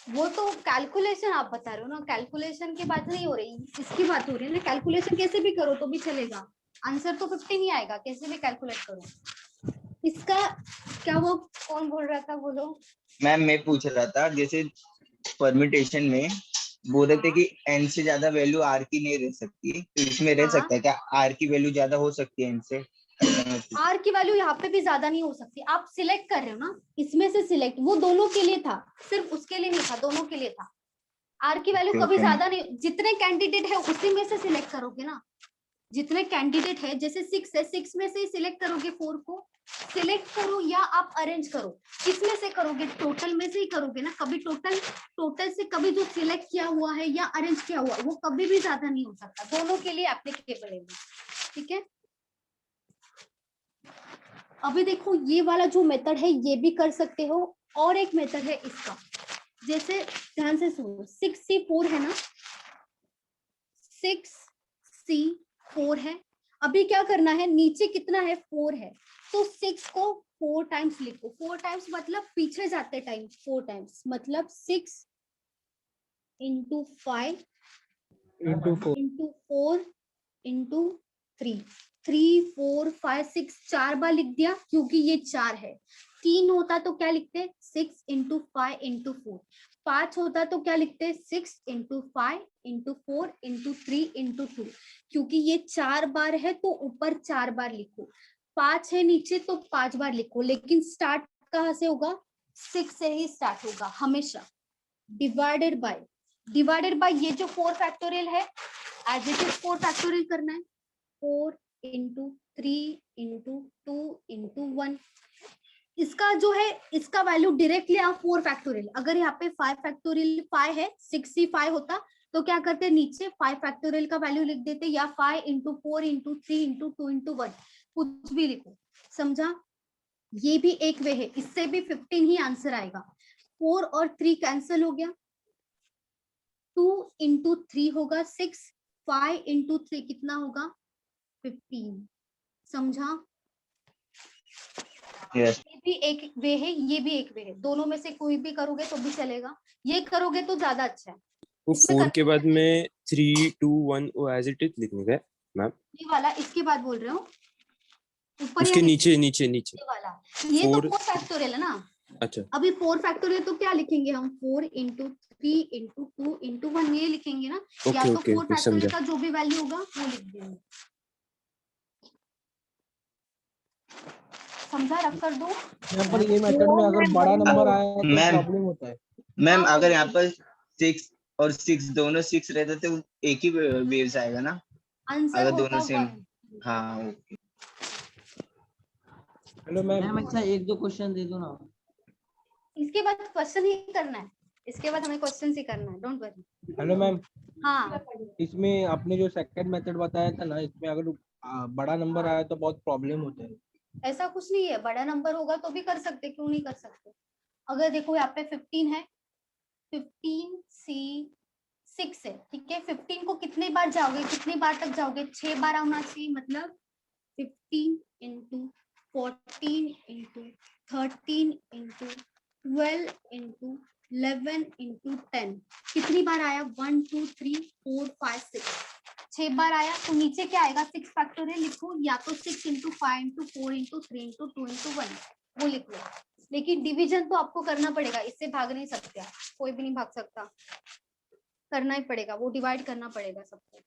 वो तो कैलकुलेशन आप बता रहे हो ना, कैलकुलेशन की बात नहीं हो रही, इसकी बात हो रही है ना। कैलकुलेशन कैसे भी करो तो भी चलेगा, आंसर तो 15 ही आएगा, कैसे भी कैलकुलेट करो। इसका क्या, वो कौन बोल रहा था? बोलो। मैम मैं पूछ रहा था, जैसे परम्यूटेशन में बोल रहे थे कि n से ज्यादा वैल्यू r की नहीं रह सकती, तो इसमें रह सकता है क्या? r की वैल्यू ज्यादा हो सकती है n से? आर की वैल्यू यहाँ पे भी ज्यादा नहीं हो सकती। आप सिलेक्ट कर रहे हो ना, इसमें से सिलेक्ट, वो दोनों के लिए था, सिर्फ उसके लिए नहीं था, दोनों के लिए था। आर की वैल्यू कभी ज्यादा नहीं, जितने कैंडिडेट है उसी में से सिलेक्ट करोगे ना। जितने कैंडिडेट है, जैसे 6 है, 6 में से सिलेक्ट करोगे 4 को, सिलेक्ट करो या आप अरेंज करो, किसमें से करोगे? टोटल में से ही करोगे ना। कभी टोटल से कभी जो सिलेक्ट किया हुआ है या अरेंज किया हुआ वो कभी भी ज्यादा नहीं हो सकता, दोनों के लिए एप्लीकेबल है। ठीक है, अभी देखो ये वाला जो मेथड है ये भी कर सकते हो, और एक मेथड है इसका, जैसे ध्यान से सुनो, 6C4 है ना, 6C4 है। अभी क्या करना है, नीचे कितना है 4 है, तो 6 को 4 टाइम्स लिखो। 4 टाइम्स मतलब पीछे जाते टाइम 4 टाइम्स, मतलब 6 इंटू 5 इंटू 4 इंटू 4 इंटू 3, 3 4 5 6 4 बार लिख दिया, क्योंकि ये 4 है। 3 होता तो क्या लिखते, 6 इंटू 5 इंटू 4। 5 होता तो क्या लिखते, 6 इंटू 5 इंटू 4 इंटू 3 इंटू 2। क्योंकि ये 4 बार है तो ऊपर 4 बार लिखो, 5 है नीचे तो 5 बार लिखो, लेकिन स्टार्ट कहाँ से होगा, 6 से ही स्टार्ट होगा हमेशा। डिवाइडेड बाय ये जो 4 फैक्टोरियल है, एज इट इज 4 फैक्टोरियल करना है। 4 इंटू 3 इंटू 2 इंटू 1, इसका जो है इसका वैल्यू डायरेक्टली आप 4 फैक्टोरियल, अगर यहाँ पे 5 फैक्टोरियल 5 है, 6C5 होता तो क्या करते, नीचे 5 फैक्टोरियल का वैल्यू लिख देते, या 5 इंटू 4 इंटू 3 इंटू 2 इंटू 1, कुछ भी लिखो। समझा? ये भी एक वे है, इससे भी 15 ही आंसर आएगा। 4 और 3 कैंसिल हो गया, 2 इंटू 3 होगा 6, 5 इंटू 3 कितना होगा 15। समझा? Yes. ये भी एक वे है, ये भी एक वे है, दोनों में से कोई भी करोगे तो भी चलेगा, ये करोगे तो ज्यादा अच्छा है। वो 4 के बाद में 3 2 1 वो एज इट इज लिखने का मैम, ये वाला इसके बाद बोल रहे हो, ऊपर उसके या नीचे नीचे नीचे ये वाला, ये तो 4 4 फैक्टोरियल है ना। अच्छा, अभी 4 फैक्टोरियल तो क्या लिखेंगे हम, 4 इंटू 3 इंटू 2 इंटू 1 ये लिखेंगे ना, या ओके तो ओके 4 ओके फैक्टोरियल समझा। का जो भी वैल्यू होगा वो लिख देंगे। समझा? रख कर दो। यहाँ पर ये मेथड में अगर बड़ा नंबर आया तो मैम प्रॉब्लम होता है। मैम हाँ, अगर यहाँ पर 6 और 6 दोनों 6 रहते तो एक ही वेव्स आएगा ना, आंसर अगर होता दोनों सेम। 1। हाँ ओके। हेलो मैम, मैम अच्छा एक दो क्वेश्चन दे दो ना। इसके बाद क्वेश्चन ही करना है, इसके बाद हमें क्वेश्चन ही करना है, डोंट वरी। हेलो मैम, हाँ, इसमें आपने जो सेकंड मेथड बताया था ना, इसमें अगर बड़ा नंबर आया तो बहुत प्रॉब्लम होता है। ऐसा कुछ नहीं है, बड़ा नंबर होगा तो भी कर सकते, क्यों नहीं कर सकते। अगर देखो यहाँ पे 15 है, 15C6 है, ठीक है। 15 को कितने बार जाओगे, कितनी बार तक जाओगे, 6 बार आना चाहिए, मतलब 15 into 14 into 13 into 12 into 11 into 10, कितनी बार आया, 1 2 3 4 5 6, 6 बार आया। तो नीचे क्या आएगा, 6 फैक्टोरियल लिखो, या तो 6 into 5 into 4 into 3 into 2 into 1 वो लिख लो। लेकिन डिवीजन तो आपको करना पड़ेगा, इससे भाग नहीं सकते आप, कोई भी नहीं भाग सकता, करना ही पड़ेगा, वो डिवाइड करना पड़ेगा सबको,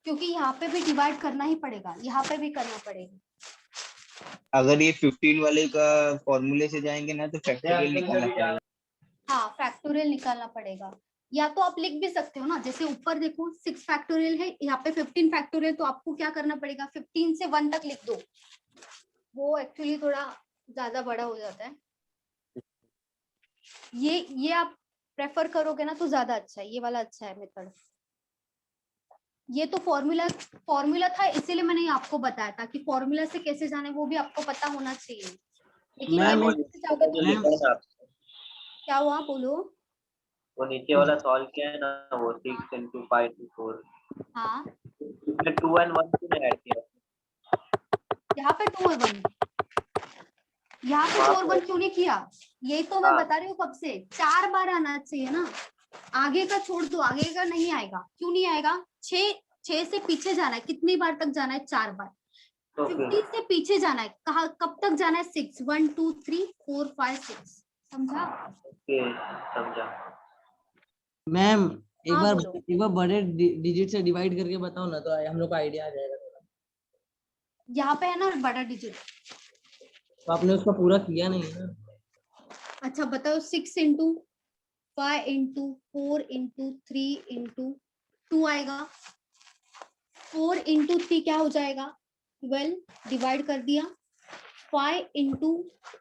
क्योंकि यहाँ पे भी डिवाइड करना ही पड़ेगा, यहाँ पे भी करना पड़ेगा। अगर ये 15 वाले का फॉर्मूले से जाएंगे ना तो फैक्टोरियल निकालना पड़ेगा। हाँ, फैक्टोरियल निकालना पड़ेगा, या तो आप लिख भी सकते हो ना, जैसे ऊपर देखो 6 फैक्टोरियल है, यहाँ पे 15 फैक्टोरियल, तो आपको क्या करना पड़ेगा, 15 से 1 तक लिख दो, वो एक्चुअली थोड़ा ज्यादा बड़ा हो जाता है। ये आप प्रेफर करोगे ना तो ज्यादा अच्छा है, ये वाला अच्छा है मेथड। ये तो फॉर्मूला था, इसीलिए मैंने आपको बताया था कि फॉर्मूला से कैसे जाने वो भी आपको पता होना चाहिए। लेकिन ये नीचे जाओगे तो क्या हुआ, बोलो। वो नीचे वाला सॉल्व किया है ना, वो 6 इंटू 5 टू 4, हाँ, 2 and 1 क्यों नहीं ऐड किया? यहाँ पे 2 और 1, यहाँ पे 2 और 1 क्यों नहीं किया, यही तो मैं बता रही हूँ कब से, 4 बार आना चाहिए ना, आगे का छोड़ दो, आगे का नहीं आएगा, क्यों नहीं आएगा, 6 से पीछे जाना है, कितनी बार तक जाना है, 4 बार। 15 से पीछे जाना है, कहा कब तक जाना है, 6 1 2 3 4 5 6, समझा? समझा मैम। हाँ, एक बार बड़े डिजिट से डिवाइड करके बताओ ना, तो हम लोग को आइडिया आ जाएगा थोड़ा। यहाँ पे है ना बड़ा डिजिट, तो आपने उसका पूरा किया नहीं है ना। अच्छा बताओ, 6 इंटू 5 इंटू 4 इंटू 3 इंटू 2 आएगा, 4 इंटू 3 क्या हो जाएगा, 12, डिवाइड कर दिया, 5 इंटू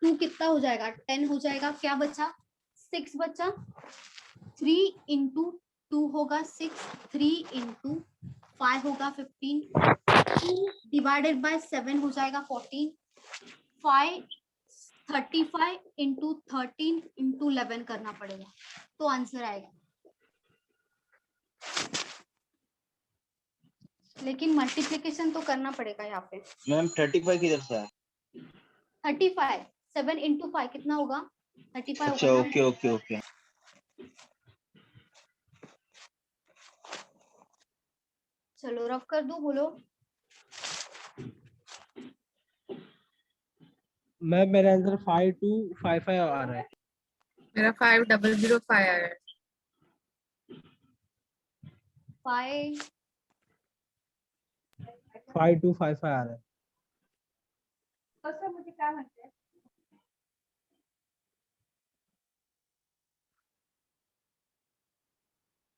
2 कितना हो जाएगा? 10 हो जाएगा। क्या बचा? 6 बचा। 3 इंटू 2 होगा 6, 3 इंटू 5 होगा 15, 2 डिवाइडेड बाय 7 हो जाएगा 14, 5 35 इंटू 13 इंटू 11 करना पड़ेगा, तो आंसर आएगा। लेकिन मल्टीप्लिकेशन तो करना पड़ेगा यहाँ पे। मैम 35 किधर से आया? 35 7 इंटू 5 कितना होगा? 35 अच्छा होगा ना। Okay okay okay. चलो रफ कर दूं, बोलो। मैम मेरा आंसर 5255 आ रहा है। मेरा 5005 आया है। 5255 आ रहा है। कसं म्हणजे काय म्हणते?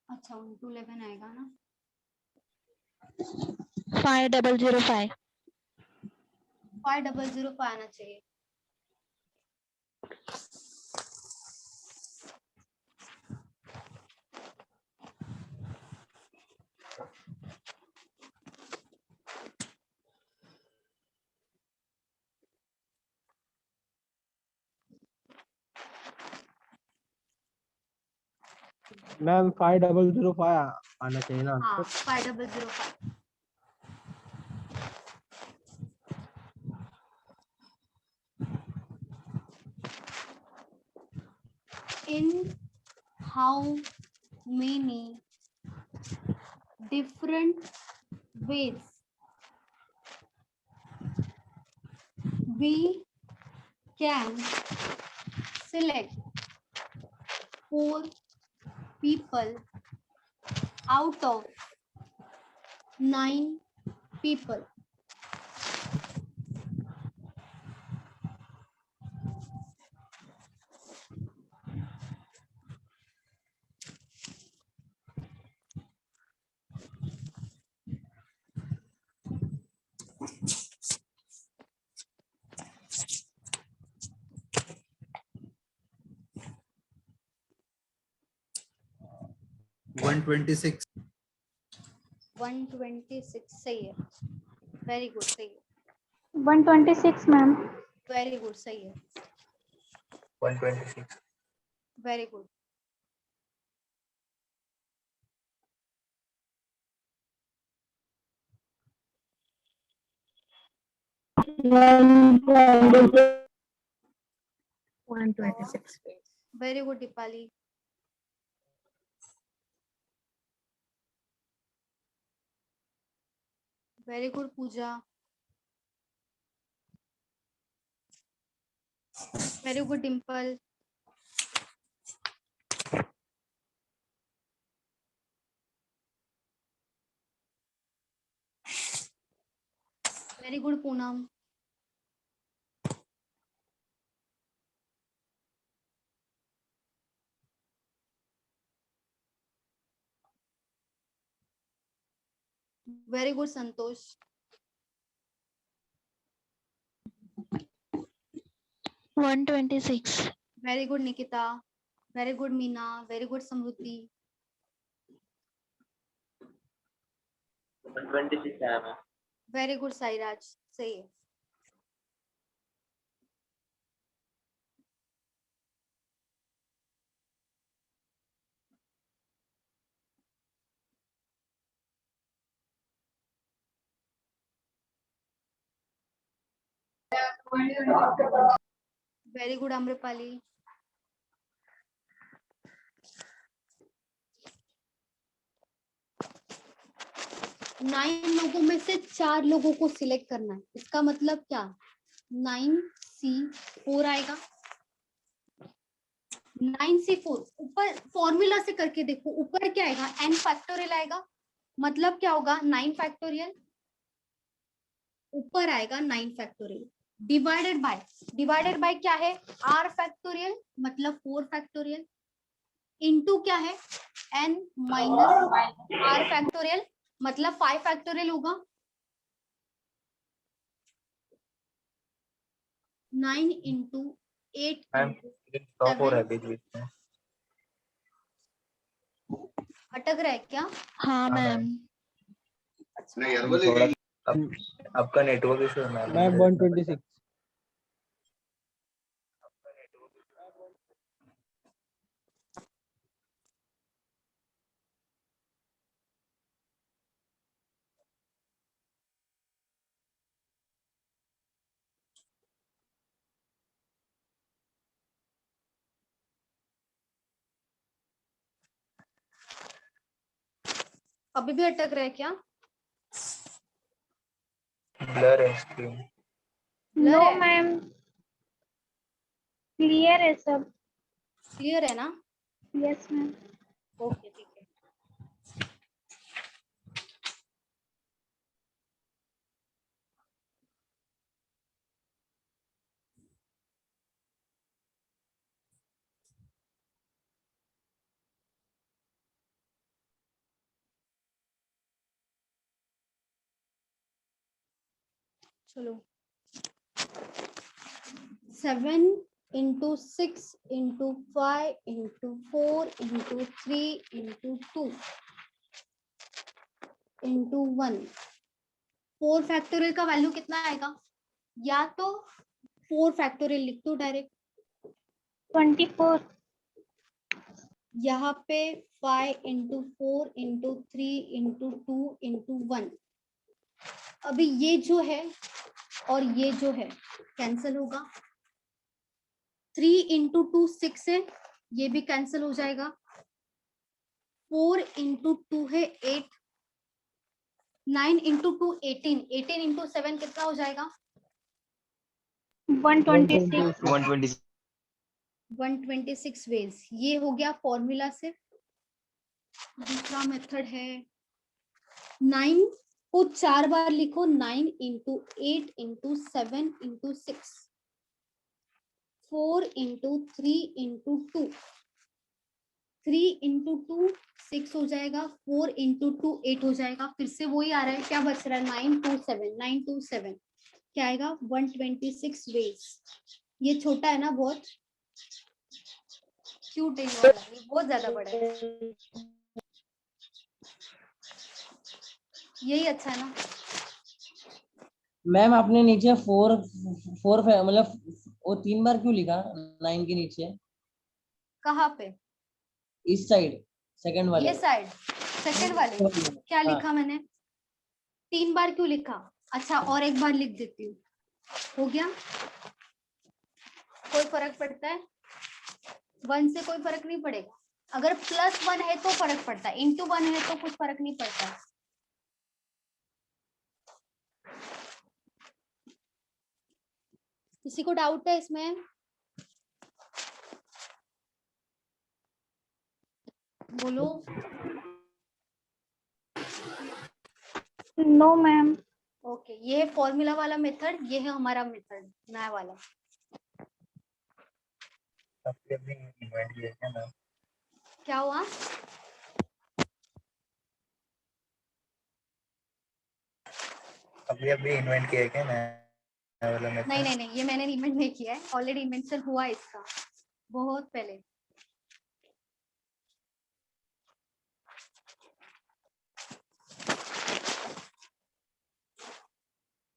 अच्छा 1 to 11 आएगा ना। 5005 5005 आना चाहिए। मैम 5005 आना चाहिए ना हाँ answer. 5005। In how many different ways we can select 4 people out of 9 people? One 126 सही है। वेरी गुड, सही है। 126 मैम। वेरी गुड, सही है। 126 very good. One 126 ways. Very good Deepali. Very good Pooja. Very good Dimple. Very good Poonam. Very good Santosh. 126 very good Nikita. Very good Meena. Very good Samriddhi. 126 आया ma'am. Very good Sairaj, सही है। Very good Amrapali. Nine लोगों में से 4 लोगों को सिलेक्ट करना है। इसका मतलब क्या? 9C4 आएगा। 9C4 ऊपर फॉर्मूला से करके देखो, ऊपर क्या आएगा? n फैक्टोरियल आएगा। मतलब क्या होगा? 9 फैक्टोरियल। ऊपर आएगा 9 फैक्टोरियल डिवाइडेड बाय क्या है? r फैक्टोरियल मतलब 4 फैक्टोरियल इनटू क्या है? n माइनस r फैक्टोरियल मतलब 5 फैक्टोरियल होगा। 9 into 8 मैम into स्टॉप हो रहा है 7 बीच बीच में। अटक रहा है क्या? हाँ मैम मैम। थोड़ा आपका नेटवर्क इशू है मैम। मैम 126। अभी भी अटक रहा है क्या? ब्लर है स्क्रीन। नो मैम, क्लियर है सब। क्लियर है ना? Yes ma'am. ओके ठीक है। चलो 7 into 6 into 5 into 4 into 3 into 2 into 1। 4 factorial का वैल्यू कितना आएगा? या तो 4 फैक्टोरियल लिख दो डायरेक्ट 24। यहाँ पे 5 into 4 into 3 into 2 into 1। अभी ये जो है और ये जो है कैंसिल होगा। 3 into 2 6 है, ये भी कैंसिल हो जाएगा। 4 into 2 है 8। 9 into 2 18। 18 into 7 कितना हो जाएगा? 126। 126। 126 वेज। ये हो गया फॉर्मूला से। दूसरा मेथड है 9 को 4 बार लिखो। 9 into 8 into 7 into 6 4 into 3 into 2 3 into 2 6 हो जाएगा। 4 into 2 8 हो जाएगा। फिर से वही आ रहा है। क्या बच रहा है? 927 क्या आएगा? 126 वेज। ये छोटा है ना बहुत, क्यूट है ये वाला, ये बहुत ज्यादा बड़ा है। यही अच्छा है ना? मैम आपने नीचे फोर फोर मतलब वो 3 बार क्यों लिखा 9 के नीचे? कहाँ पे? इस साइड सेकंड वाले। ये साइड सेकंड वाले क्या हाँ। लिखा मैंने? 3 बार क्यों लिखा? अच्छा और एक बार लिख देती हूँ। हो गया? कोई फर्क पड़ता है? 1 से कोई फर्क नहीं पड़ेगा। अगर +1 है तो फर्क पड़ता है, इंटू 1 है तो कुछ फर्क नहीं पड़ता। किसी को डाउट है इसमें? बोलो। No ma'am. ओके, ये है फॉर्मूला वाला मेथड, ये है हमारा मेथड नया वाला। आपके भी इवेंट किए क्या मैम? क्या हुआ? अभी इन्वेंट किया क्या नया वाला मेथड? नहीं, ये मैंने इवेंट नहीं किया है, ऑलरेडी इन्वेंशन हुआ है इसका बहुत पहले।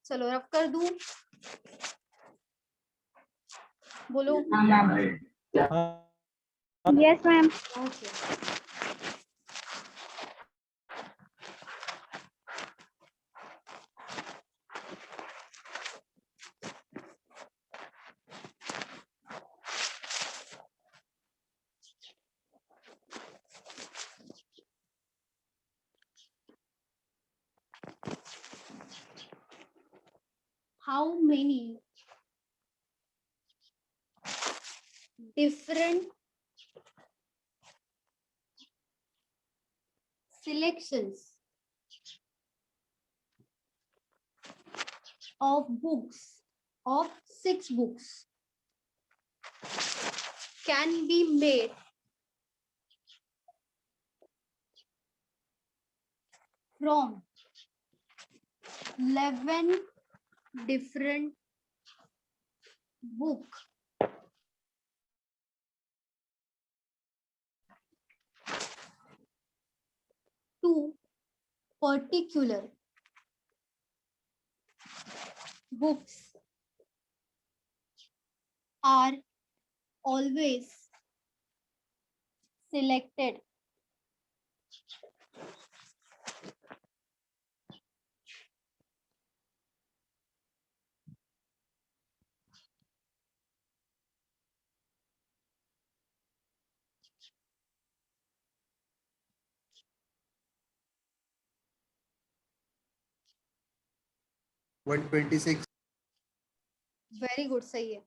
चलो रफ कर दूं? बोलो। Yes ma'am. Okay. How many different selections of books, of 6 books, can be made from 11 different book to particular books are always selected. One 126. Very good, सही है।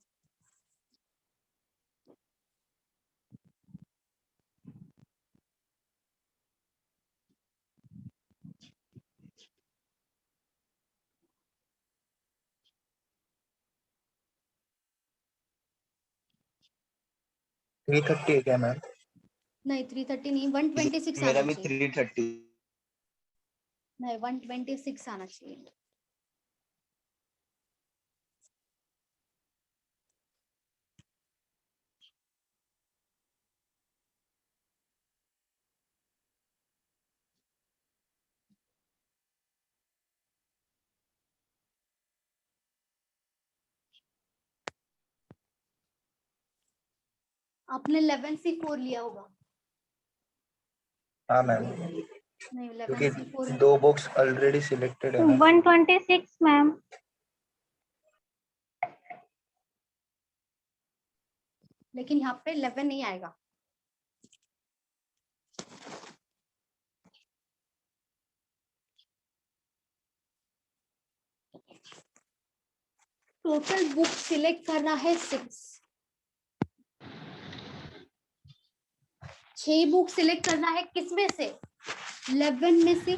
थ्री 30 है क्या मैम? नहीं 330 नहीं, 126 मेरा आना भी चाहिए। 330. नहीं 126 आना चाहिए। आपने 11C4 लिया होगा। हाँ मैम, नहीं क्योंकि 11C4 दो बुक्स ऑलरेडी सिलेक्टेड है ना। 126 मैम। लेकिन यहाँ पे 11 नहीं आएगा। टोटल बुक सिलेक्ट करना है 6 बुक सिलेक्ट करना है, किसमें से? 11 में से।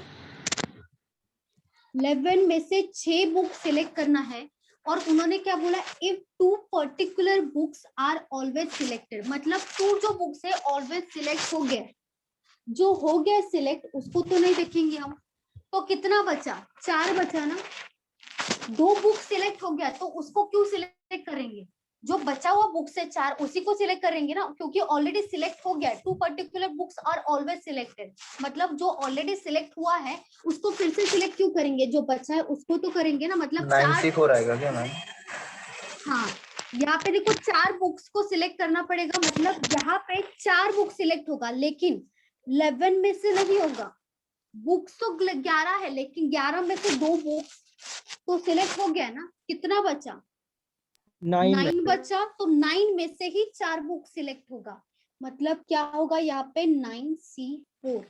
11 में से 6 बुक सिलेक्ट करना है। और उन्होंने क्या बोला? If 2 particular books are always selected, मतलब 2 जो बुक्स है ऑलवेज सिलेक्ट हो गया। जो हो गया सिलेक्ट उसको तो नहीं देखेंगे हम। तो कितना बचा? 4 बचा ना। 2 बुक सिलेक्ट हो गया तो उसको क्यों सिलेक्ट करेंगे? जो बचा हुआ बुक से 4 उसी को सिलेक्ट करेंगे ना, क्योंकि ऑलरेडी सिलेक्ट हो गया। 2 particular books are always selected, मतलब जो ऑलरेडी सिलेक्ट हुआ है उसको फिर से सिलेक्ट क्यों करेंगे? जो बचा है उसको तो करेंगे ना। मतलब 9C4 आएगा क्या मैम? हाँ, यहाँ पे देखो 4 बुक्स को सिलेक्ट करना पड़ेगा, मतलब यहाँ पे 4 बुक सिलेक्ट होगा, लेकिन 11 में से नहीं होगा। बुक्स तो 11 है, लेकिन 11 में से 2 बुक्स तो सिलेक्ट हो गया ना। कितना बचा? 9 बचा। तो 9 में से ही 4 बुक सिलेक्ट होगा। मतलब क्या होगा यहाँ पे? 9C4।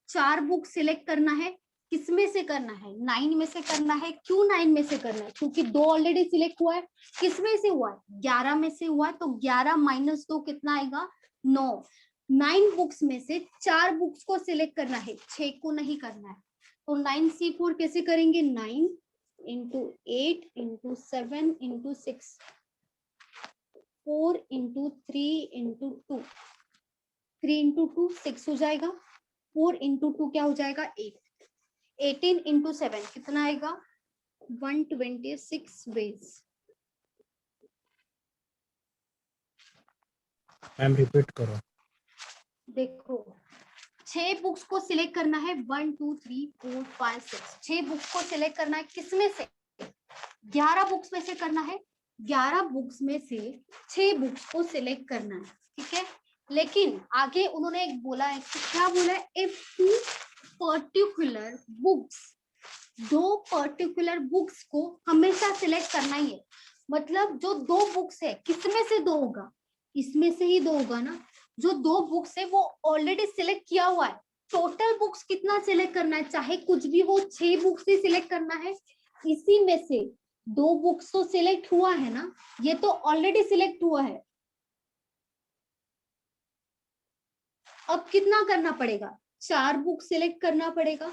4 बुक सिलेक्ट करना है। किसमें से करना है? 9 में से करना है। क्यों 9 में से करना है? क्योंकि 2 ऑलरेडी सिलेक्ट हुआ है। किसमें से हुआ है? 11 में से हुआ है। तो 11 माइनस 2 कितना आएगा? 9। 9 बुक्स में से 4 बुक्स को सिलेक्ट करना है, 6 को नहीं करना है। तो 9C4 कैसे करेंगे? 9 into 8 into 7 into 6, 4 into 3 into 2, 3 into 2 6 हो जाएगा। 4 into 2 क्या हो जाएगा? 8। 18 into 7 कितना आएगा? 126 वेज। मैम रिपीट करो। देखो 6 बुक्स को सिलेक्ट करना है। 1 2 3 4 5 6 6 बुक्स को सिलेक्ट करना है। किसमें से? 11 बुक्स में से करना है। 11 बुक्स में से 6 बुक्स को सिलेक्ट करना है, ठीक है। लेकिन आगे उन्होंने एक बोला है कि क्या बोला है? If 2 particular books, 2 particular books को हमेशा सिलेक्ट करना ही है। मतलब जो 2 बुक्स है, किसमें से 2 होगा? इसमें से ही 2 होगा ना। जो 2 बुक्स है वो ऑलरेडी सिलेक्ट किया हुआ है। टोटल बुक्स कितना सिलेक्ट करना है? चाहे कुछ भी हो, 6 बुक्स ही सिलेक्ट करना है। इसी में से 2 बुक्स तो सिलेक्ट हुआ है ना, ये तो ऑलरेडी सिलेक्ट हुआ है। अब कितना करना पड़ेगा? 4 बुक सिलेक्ट करना पड़ेगा।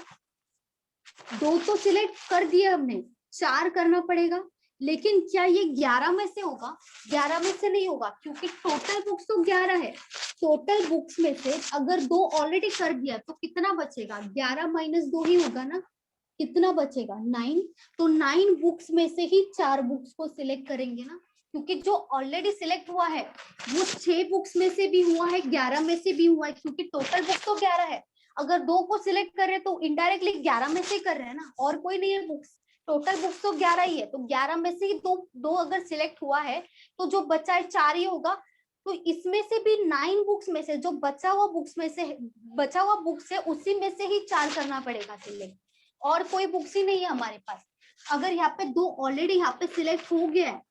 2 तो सिलेक्ट कर दिए हमने, 4 करना पड़ेगा। लेकिन क्या ये 11 में से होगा? 11 में से नहीं होगा, क्योंकि टोटल बुक्स तो 11 है। टोटल बुक्स में से अगर 2 ऑलरेडी कर दिया तो कितना बचेगा? 11 माइनस 2 ही होगा ना। कितना बचेगा? 9। तो 9 बुक्स में से ही 4 बुक्स को सिलेक्ट करेंगे ना। क्योंकि जो ऑलरेडी सिलेक्ट हुआ है वो 6 बुक्स में से भी हुआ है, 11 में से भी हुआ है, क्योंकि टोटल बुक तो 11 है। अगर 2 को सिलेक्ट कर रहे हैं तो इनडायरेक्टली 11 में से ही कर रहे हैं ना, और कोई नहीं है बुक्स। टोटल बुक्स तो 11 ही है, तो 11 में से ही दो अगर सिलेक्ट हुआ है तो जो बचा है 4 ही होगा। तो इसमें से भी 9 बुक्स में से जो बचा हुआ बुक्स है उसी में से ही 4 करना पड़ेगा सिलेक्ट, और कोई बुक्स ही नहीं है हमारे पास। अगर यहाँ पे 2 ऑलरेडी यहाँ पे सिलेक्ट हो गया है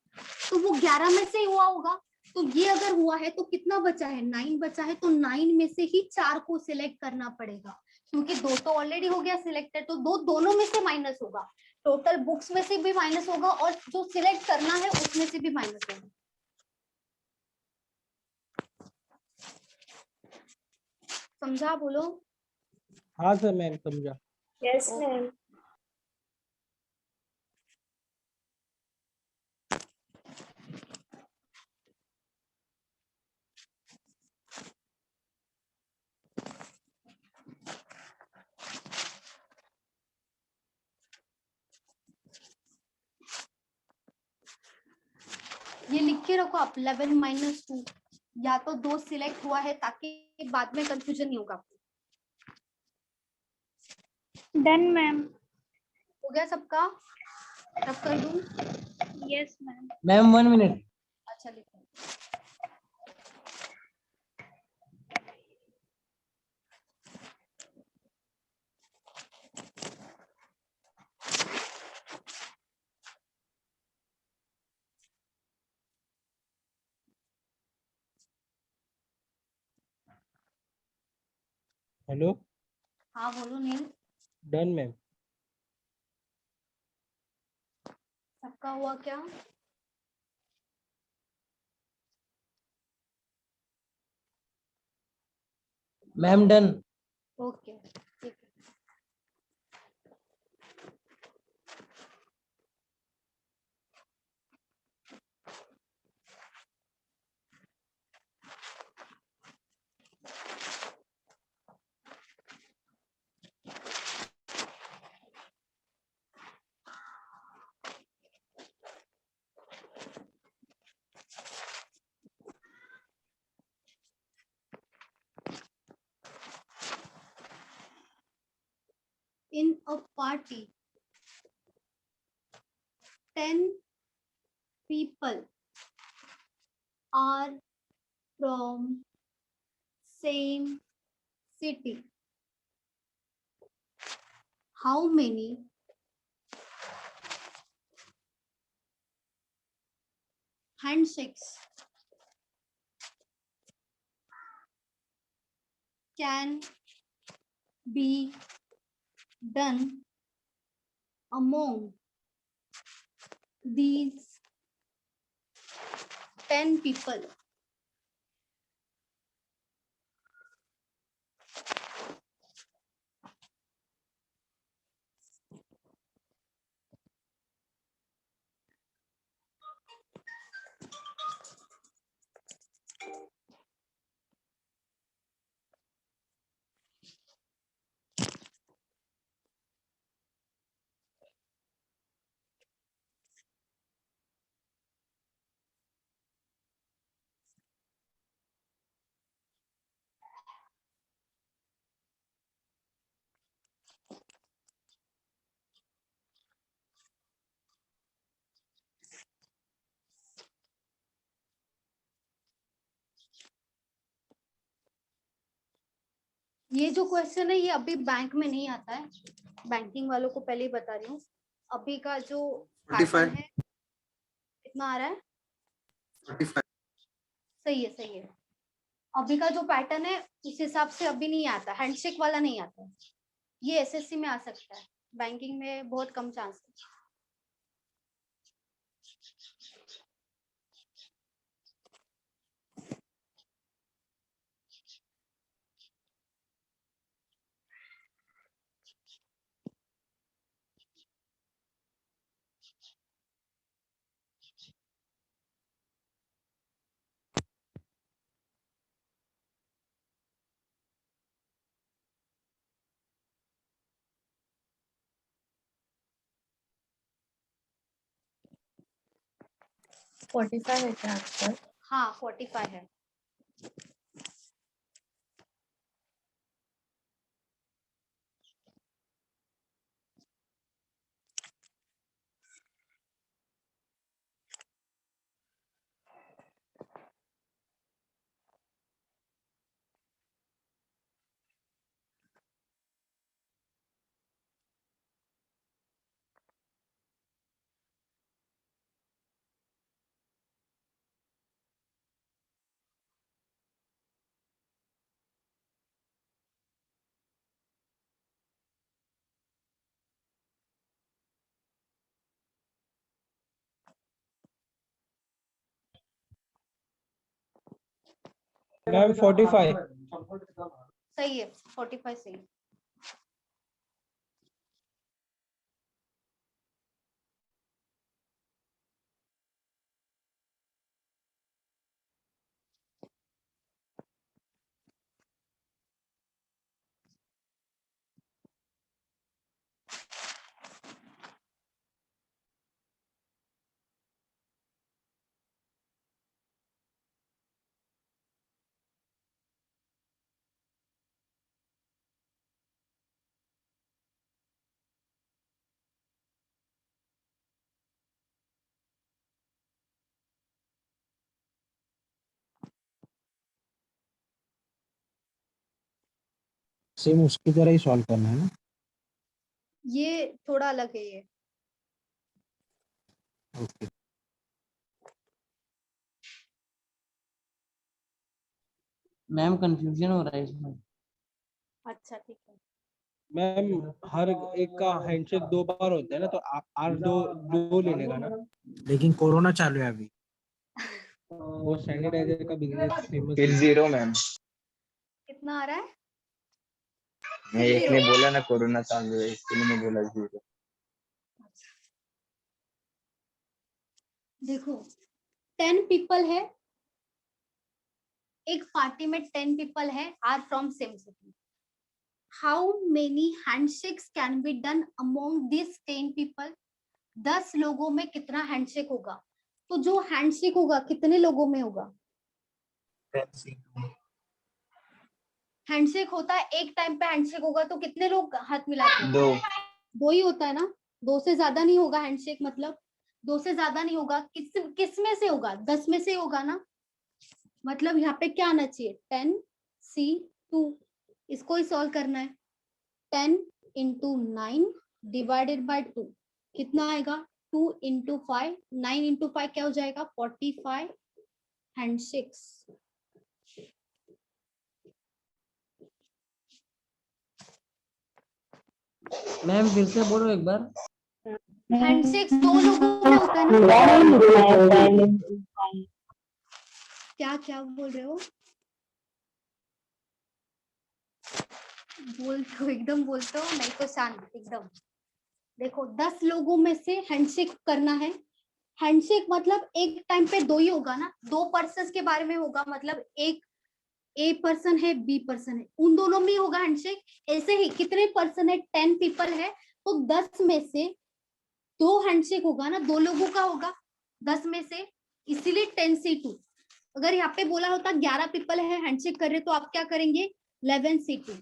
तो वो 11 में से ही हुआ होगा। तो ये अगर हुआ है तो कितना बचा है, 9 बचा है, तो 9 में से ही 4 को सिलेक्ट करना पड़ेगा, क्योंकि 2 तो ऑलरेडी हो गया सिलेक्टेड, तो 2 दोनों में से माइनस होगा, टोटल बुक्स में से भी माइनस होगा और जो सिलेक्ट करना है उसमें से भी माइनस होगा। समझा? बोलो। हाँ सर मैम समझा। Yes ma'am. ये लिख के रखो आप 11 - 2, या तो 2 सिलेक्ट हुआ है ताकि बाद में कंफ्यूजन नहीं होगा। Done ma'am. हो गया सबका? रब कर दूं? Yes ma'am. Ma'am 1 minute. अच्छा लिखो। हेलो। हाँ बोलो नील। Done ma'am. सबका हुआ क्या? Ma'am done. ओके ठीक है। In a party, 10 people are from same city. How many handshakes can be done among these 10 people? ये जो क्वेश्चन है ये अभी बैंक में नहीं आता है, बैंकिंग वालों को पहले ही बता रही हूँ। अभी का जो पैटर्न है कितना आ रहा है? 45। सही है सही है। अभी का जो पैटर्न है उस हिसाब से अभी नहीं आता, हैंडशेक वाला नहीं आता। ये एसएससी में आ सकता है, बैंकिंग में बहुत कम चांस है। 45 है क्या आंसर? हाँ 45 है। मैम 45। सही है 45 सही। सेम उसकी तरह ही सॉल्व करना है ना? ये थोड़ा अलग है ये। ओके। मैम कंफ्यूजन हो रहा है इसमें। अच्छा ठीक है। मैम हर एक का हैंडशेक 2 बार होता है ना, तो आर दो लेने का ना। लेकिन कोरोना चालू है अभी। वो सैनिटाइजर का बिजनेस फेमस फिर 0 मैम। कितना आ रहा है? मैं एक ने बोला ना कोरोना चालू है, इसके लिए मैं बोला 0। देखो 10 पीपल है, एक पार्टी में 10 पीपल है, are from same city. How many handshakes can be done among this 10 people? 10 लोगों में कितना हैंडशेक होगा? तो जो हैंडशेक होगा कितने लोगों में होगा? हैंडशेक होता है एक टाइम पे, हैंडशेक होगा तो कितने लोग हाथ मिलाते हैं? 2 ही होता है ना, 2 से ज्यादा नहीं होगा हैंडशेक, मतलब 2 से ज्यादा नहीं होगा। किस में से होगा? 10 में से होगा ना। मतलब यहाँ पे क्या आना चाहिए? 10C2। इसको ही सॉल्व करना है। 10 into 9 डिवाइडेड बाय 2 कितना आएगा? 2 into 5, 9 into 5 क्या हो जाएगा? 45 हैंडशेक्स। मैम फिर से बोलो एक बार। हैंडशेक्स 2 लोगों में होता है ना। क्या बोल रहे हो? एकदम बोलते हो, नहीं तो शांत एकदम। देखो 10 लोगों में से हैंडशेक करना है। हैंडशेक मतलब एक टाइम पे 2 ही होगा ना, 2 पर्सन के बारे में होगा, मतलब एक ए पर्सन है, बी पर्सन है, उन दोनों में होगा हैंडशेक। ऐसे ही कितने पर्सन है? 10 पीपल है, तो 10 में से 2 हैंडशेक होगा ना, 2 लोगों का होगा 10 में से, इसीलिए 10C2। अगर यहाँ पे बोला होता 11 पीपल है हैंडशेक कर रहे, तो आप क्या करेंगे? 11C2।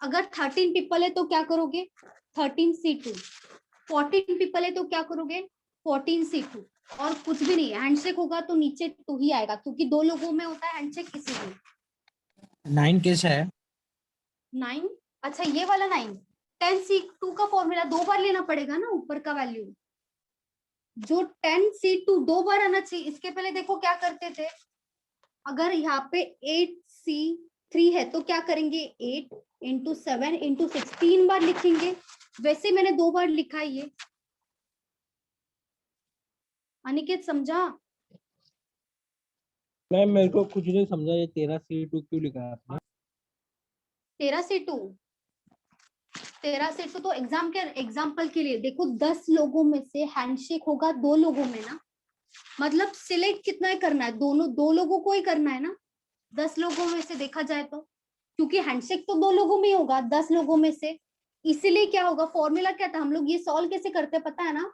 अगर 13 पीपल है तो क्या करोगे? 13C2। 14 पीपल है तो क्या करोगे? 14C2। और कुछ भी नहीं है, हैंडशेक होगा तो नीचे 2 ही आएगा, क्योंकि 2 लोगों में होता है हैंडशेक, इसीलिए। 9 कैसा है? 9? अच्छा ये वाला 9। 10C2 का फॉर्मूला 2 बार लेना पड़ेगा ना, ऊपर का वैल्यू जो 10C2 2 बार आना चाहिए। इसके पहले देखो क्या करते थे, अगर यहाँ पे 8C3 है तो क्या करेंगे? 8 into 7 into 6 3 बार लिखेंगे। वैसे मैंने 2 बार लिखा है ये। अनिकेत समझा? मैम मेरे को कुछ नहीं समझा, ये 13C2 क्यों लिखा है आपने? 13C2 तो एग्जाम्पल के लिए देखो, 10 लोगों में से हैंडशेक होगा 2 लोगों में ना, मतलब सिलेक्ट कितना करना है? दोनों 2 लोगों को ही करना है ना, 10 लोगों में से देखा जाए तो, क्योंकि हैंडशेक तो 2 लोगों में ही होगा 10 लोगों में से। इसीलिए क्या होगा? फॉर्मूला क्या था? हम लोग ये सॉल्व कैसे करते पता है ना?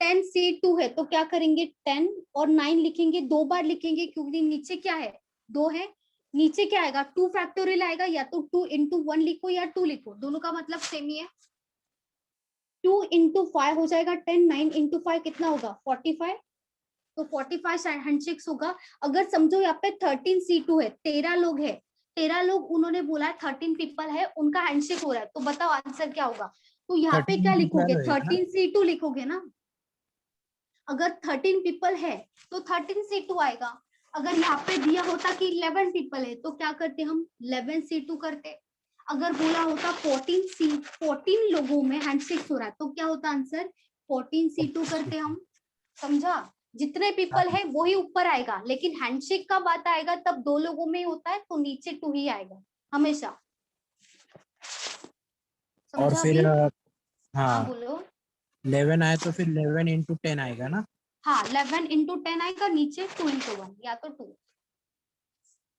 10C2 है तो क्या करेंगे 10 और 9 लिखेंगे, 2 बार लिखेंगे क्योंकि नीचे क्या है 2 है, नीचे क्या आएगा 2 फैक्टोरियल आएगा, या तो 2 into 1 लिखो या 2 लिखो, दोनों का मतलब सेम ही है। 2 into 5 हो जाएगा 10, 9 into 5 कितना होगा 45, तो 45 हैंडशेक्स होगा। अगर समझो यहाँ पे 13C2 है, 13 लोग है, 13 लोग उन्होंने बोला है 13 पीपल है, उनका हैंडशेक हो रहा है, तो बताओ आंसर क्या होगा। तो यहाँ पे क्या लिखोगे 13C2 लिखोगे ना, अगर 13 पीपल है तो 13C2 आएगा। अगर यहाँ पे दिया होता कि 11 पीपल है तो क्या करते हम 11C2 करते। अगर बोला होता 14 लोगों में हैंडशेक हो रहा है तो क्या होता आंसर 14C2 करते हम। समझा, जितने पीपल है वो ही ऊपर आएगा, लेकिन हैंडशेक का बात आएगा तब 2 लोगों में होता है तो नीचे 2 ही आएगा हमेशा। और समझा फिर अभी? हाँ हाँ बोलो। 11 आए तो फिर 11 into 10 आएगा ना। हाँ 11 into 10 आएगा, नीचे 2 into 1 या तो 2।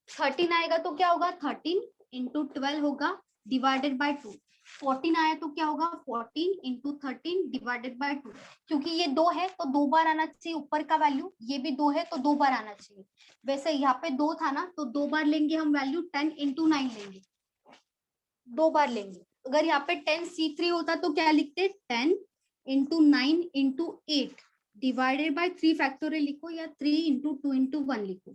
13 आएगा तो क्या होगा 13 into 12 होगा डिवाइडेड बाय 2। 14 आया तो क्या होगा 14 into 13 डिवाइडेड बाय 2। क्योंकि ये 2 है तो 2 बार आना चाहिए ऊपर का वैल्यू, ये भी 2 है तो 2 बार आना चाहिए। वैसे यहाँ पे 2 था ना तो 2 बार लेंगे हम वैल्यू 10 into 9 लेंगे, 2 बार लेंगे। अगर यहाँ पे 10C3 होता तो क्या लिखते 10 into 9 into 8 divided by 3 factorial लिखो या 3 into 2 into 1 लिखो,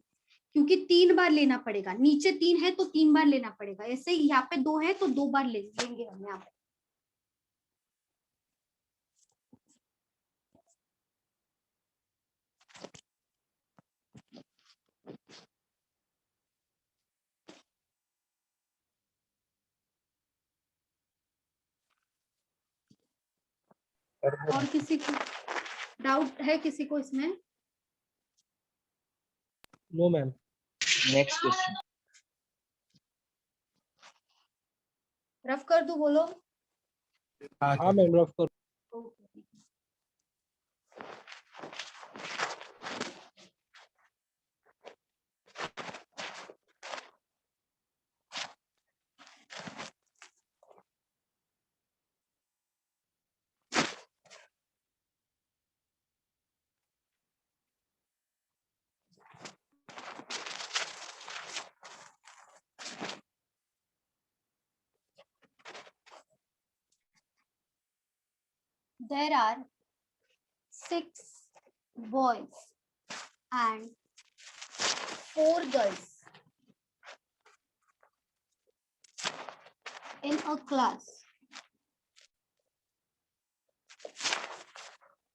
क्योंकि 3 बार लेना पड़ेगा, नीचे 3 है तो 3 बार लेना पड़ेगा। ऐसे यहाँ पे 2 है तो 2 बार लेंगे हम यहाँ पे। और किसी को डाउट है किसी को इसमें? No ma'am. Next question. Rough कर दूं बोलो? हाँ मैम रफ कर। There are 6 boys and 4 girls in a class.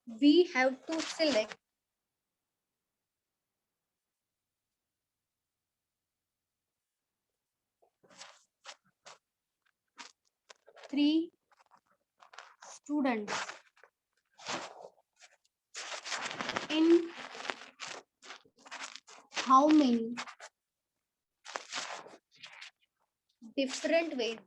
We have to select three students in how many different ways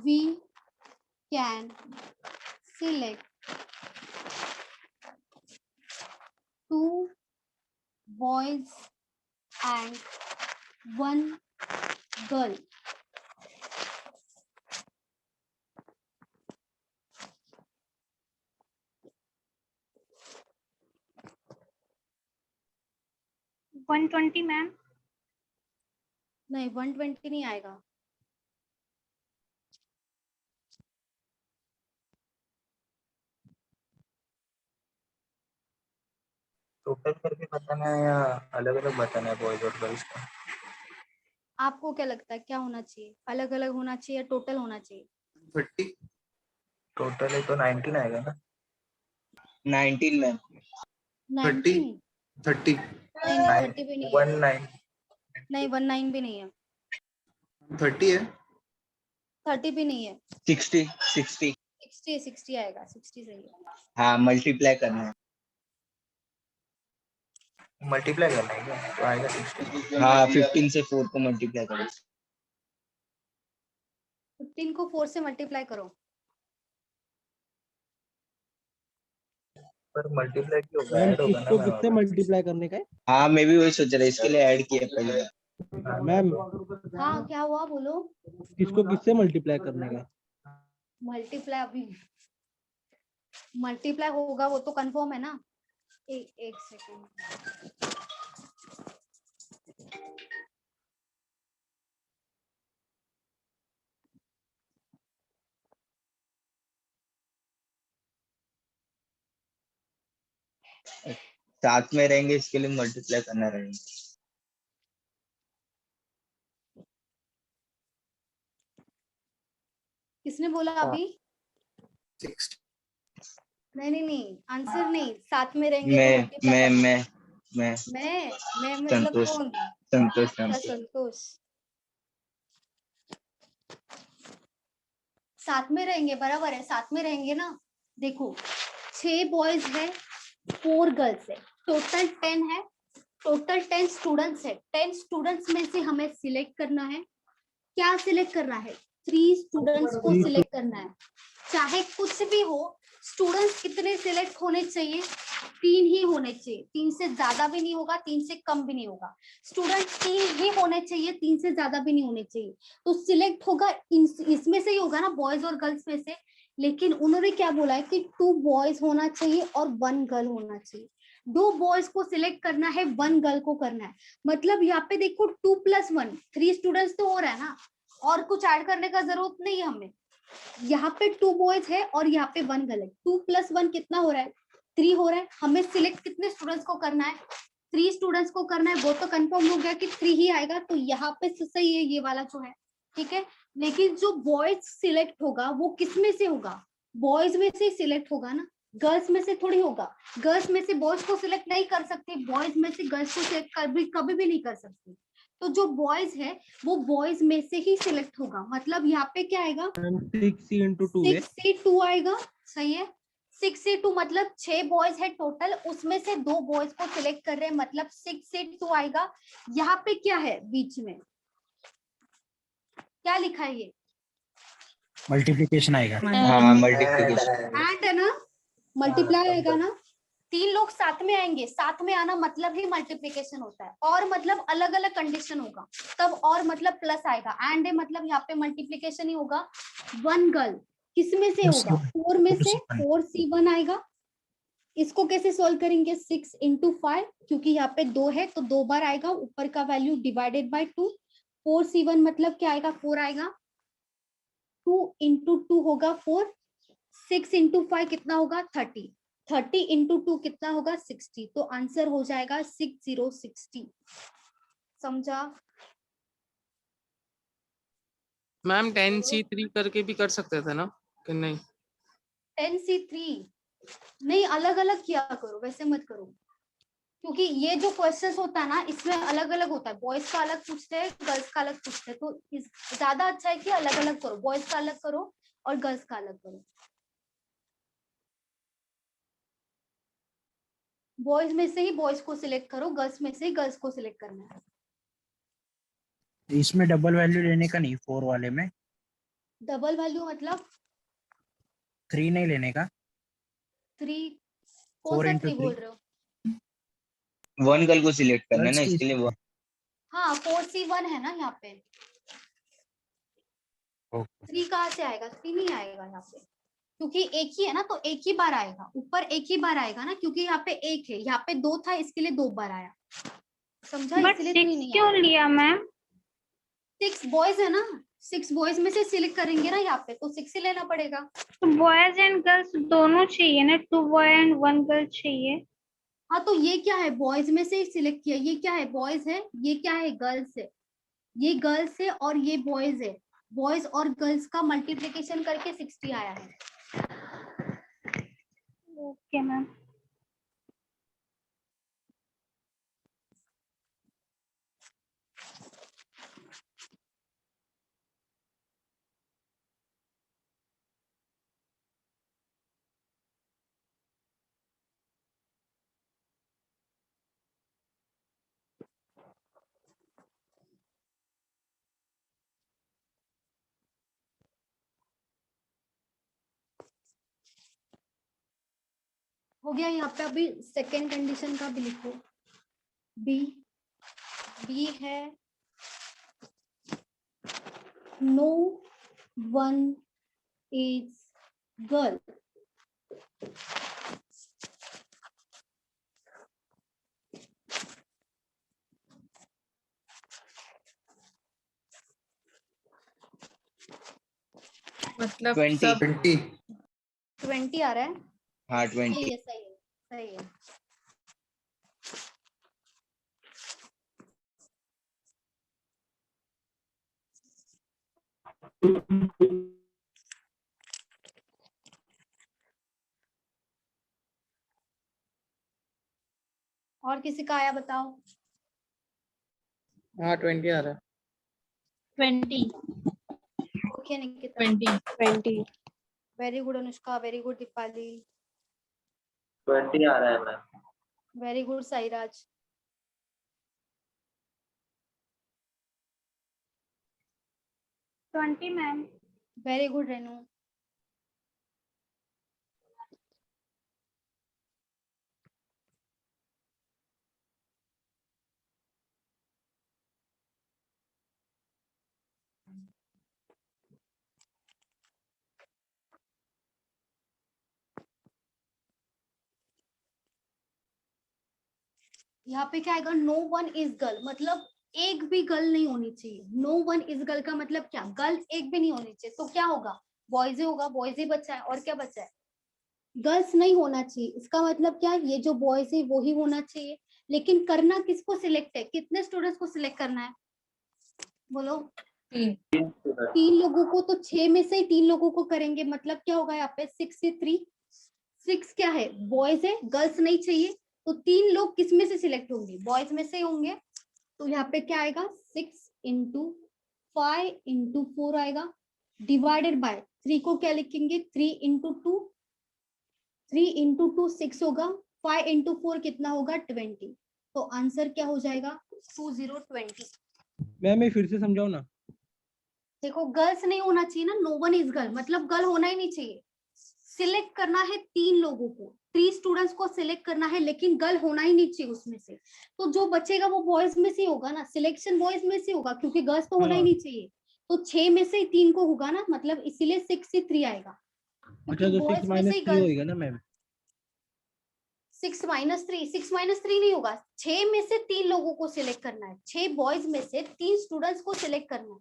we can select 2 boys and 1 girl. $120 ma'am. नहीं 120 नहीं आएगा। Total करके बताना है या अलग अलग बताना है बॉयज और गर्ल्स का? आपको क्या लगता है क्या होना चाहिए, अलग अलग होना चाहिए या टोटल होना चाहिए? 30 टोटल है तो 19 आएगा ना। 19 मैम। 19 30 नहीं नहीं 30 भी नहीं है। 19 नहीं 19 भी नहीं है। 30 है। 30 भी नहीं है। 60 60 60 आएगा, 60 सही है। हाँ मल्टीप्लाई करना है। मल्टीप्लाई करना है क्या तो आएगा 60। हाँ 15 से 4 को मल्टीप्लाई करो। 15 को 4 से मल्टीप्लाई करो। पर मल्टीप्लाई क्यों होगा, मैम ऐड होगा ना इसको मैम कितने अगर। मल्टीप्लाई करने का है? हाँ मैं भी वही सोच रहा इसके लिए ऐड किया पहले। मैम हाँ क्या हुआ बोलो। किसको किससे मल्टीप्लाई करने का? मल्टीप्लाई अभी मल्टीप्लाई होगा वो तो कंफर्म है ना। एक सेकेंड। साथ में रहेंगे इसके लिए मल्टीप्लाई करना रहेगा। किसने बोला अभी? नहीं आंसर नहीं, साथ में रहेंगे तो मल्टीप्लाई करना। मैं मतलब संतोष कौन? संतोष अच्छा संतोष। संतोष। साथ में रहेंगे, बराबर है, साथ में रहेंगे ना। देखो 6 बॉयज है 4 गर्ल्स है, टोटल 10 है, टोटल 10 स्टूडेंट्स है। 10 स्टूडेंट्स में से हमें सिलेक्ट करना है, क्या सिलेक्ट करना है? 3 स्टूडेंट्स को सिलेक्ट करना है। चाहे कुछ भी हो, स्टूडेंट्स कितने सिलेक्ट होने चाहिए? 3 ही होने चाहिए, 3 से ज्यादा भी नहीं होगा, 3 से कम भी नहीं होगा। स्टूडेंट 3 ही होने चाहिए, 3 से ज्यादा भी नहीं होने चाहिए। तो सिलेक्ट होगा इसमें से ही होगा ना, बॉयज और गर्ल्स में से। लेकिन उन्होंने क्या बोला है कि 2 बॉयज होना चाहिए और 1 गर्ल होना चाहिए। 2 बॉयज को सिलेक्ट करना है, 1 गर्ल को करना है। मतलब यहाँ पे देखो 2 + 1 3 स्टूडेंट्स तो हो रहा है ना, और कुछ ऐड करने का जरूरत नहीं है हमें। यहाँ पे 2 बॉयज है और यहाँ पे 1 गर्ल है। 2 + 1 कितना हो रहा है? 3 हो रहा है। हमें सिलेक्ट कितने स्टूडेंट्स को करना है? 3 स्टूडेंट्स को करना है। वो तो कंफर्म हो गया कि 3 ही आएगा, तो यहाँ पे सही है ये वाला जो है, ठीक है। लेकिन जो बॉयज सिलेक्ट होगा वो किस में से होगा? बॉयज में से सिलेक्ट होगा ना, गर्ल्स में से थोड़ी होगा। गर्ल्स में से बॉयज को सिलेक्ट नहीं कर सकते, बॉयज में से गर्ल्स को सिलेक्ट कभी भी नहीं कर सकते। तो जो बॉयज है वो बॉयज में से ही सिलेक्ट होगा। मतलब यहाँ पे क्या आएगा? 6 × 2 है। 6 से 2 आएगा, सही है। 6 से 2 मतलब 6 बॉयज है टोटल, उसमें से 2 बॉयज को सिलेक्ट कर रहे हैं, मतलब 6 से 2 आएगा। यहाँ पे क्या है बीच में, क्या लिखा है? ये मल्टीप्लिकेशन आएगा। हाँ मल्टीप्लिकेशन। एंड है ना, मल्टीप्लाई आएगा ना। 3 लोग साथ में आएंगे, साथ में आना मतलब ही मल्टीप्लिकेशन होता है। और मतलब अलग अलग कंडीशन होगा तब और मतलब प्लस आएगा। एंड है मतलब यहाँ पे मल्टीप्लिकेशन ही होगा। 1 गर्ल किस में से होगा? 4 में से 4C1 आएगा। इसको कैसे सोल्व करेंगे? 6 × 5, क्योंकि यहाँ पे 2 है तो 2 बार आएगा, ऊपर का वैल्यू डिवाइडेड बाय 2। 4C1 मतलब क्या आएगा? 4 आएगा। 2 × 2 होगा 4, 6 × 5 कितना होगा? 30, 30 × 2 कितना होगा? 60। तो आंसर हो जाएगा 6060। समझा? मैम 10C3 करके भी कर सकते थे ना कि नहीं? 10C3 नहीं, अलग अलग किया करो, वैसे मत करो, क्योंकि ये जो क्वेश्चंस होता है ना इसमें अलग अलग होता है। बॉयज का अलग पूछते हैं, गर्ल्स का अलग पूछते हैं, तो ज्यादा अच्छा है कि अलग अलग करो। बॉयज का अलग करो और गर्ल्स का अलग करो। बॉयज में से ही बॉयज को सिलेक्ट करो, गर्ल्स में से ही गर्ल्स को सिलेक्ट करना है। इसमें डबल वैल्यू लेने का नहीं, 4 वाले में डबल वैल्यू मतलब 3 नहीं लेने का। 3 कौन 4 सा × 3 बोल 3 रहे हो? 1 गर्ल को सिलेक्ट करना है ना, गर्ल्स इसके लिए वो। हाँ 4C1 है ना यहाँ पे। 3 कहाँ से आएगा? 3 नहीं आएगा यहाँ पे, क्योंकि एक ही है ना, तो एक ही बार आएगा, ऊपर एक ही बार आएगा ना, क्योंकि यहाँ पे 1 है, यहाँ पे 2 था, इसके लिए 2 बार आया। समझा? इसलिए 3 नहीं क्यों लिया मैम? 6 बॉयज है ना, 6 बॉयज में से सिलेक्ट करेंगे ना यहाँ पे, तो 6 ही लेना पड़ेगा। तो बॉयज एंड गर्ल्स दोनों चाहिए ना, 2 बॉय एंड 1 गर्ल चाहिए। हाँ तो ये क्या है? बॉयज में से सिलेक्ट किया। ये क्या है? बॉयज है। ये क्या है? गर्ल्स है। ये गर्ल्स है और ये बॉयज है। बॉयज और गर्ल्स का मल्टीप्लीकेशन करके 60 आया है। Okay ma'am. हो गया। यहाँ पे अभी सेकेंड कंडीशन का भी लिखो। बी है no one is girl. मतलब 20 सब 20 20 आ रहा है। हाँ सही 20 है, सही है, सही है। और किसी का आया बताओ। हाँ 20 आ रहा है। 20. Okay Nikita, 20. Very good Anushka, very good Deepali, 20 आ रहा है ma'am. Very good Sairaj, 20 ma'am. Very good Renu, यहाँ पे क्या आएगा, नो वन इज गर्ल, मतलब एक भी गर्ल नहीं होनी चाहिए। नो वन इज गर्ल का मतलब क्या, गर्ल एक भी नहीं होनी चाहिए। तो क्या होगा, बॉयज ही होगा, बॉयज ही बचा है। और क्या बचा है, गर्ल्स नहीं होना चाहिए। इसका मतलब क्या, ये जो बॉयज है वो ही होना चाहिए। लेकिन करना किसको सिलेक्ट है, कितने स्टूडेंट्स को सिलेक्ट करना है, बोलो। 3 लोगों को, तो 6 में से ही 3 लोगों को करेंगे। मतलब क्या होगा यहाँ पे, 6 से 3, 6 क्या है, बॉयज है, गर्ल्स नहीं चाहिए। तो 3 लोग किस में से सिलेक्ट होंगे, बॉयज में से ही होंगे। तो यहाँ पे क्या आएगा, 6 इंटू 5 इंटू 4 आएगा, डिवाइडेड बाय 3 को क्या लिखेंगे, 3 इंटू 2, 3 इंटू 2 6 होगा, 5 इंटू 4 कितना होगा, 20। तो आंसर क्या हो जाएगा, 2020। मैं फिर से समझाऊं ना। देखो गर्ल्स नहीं होना चाहिए ना, नो वन इज गर्ल, मतलब गर्ल होना ही नहीं चाहिए। सिलेक्ट करना है 3 लोगों को, 3 स्टूडेंट्स को सिलेक्ट करना है, लेकिन गर्ल होना ही नहीं चाहिए उसमें से। तो जो बचेगा वो बॉयज में से होगा ना, सिलेक्शन बॉयज में से होगा, क्योंकि गर्ल्स तो होना ही नहीं चाहिए। तो 6 में से 3 को होगा ना, मतलब इसीलिए 6 से 3 आएगा। अच्छा, तो 6 माइनस 3 होएगा ना मैम। 6 माइनस 3, 6 माइनस 3 नहीं होगा। 6 में से 3 लोगों को सिलेक्ट करना है, 6 बॉयज में से 3 स्टूडेंट्स को सिलेक्ट करना है।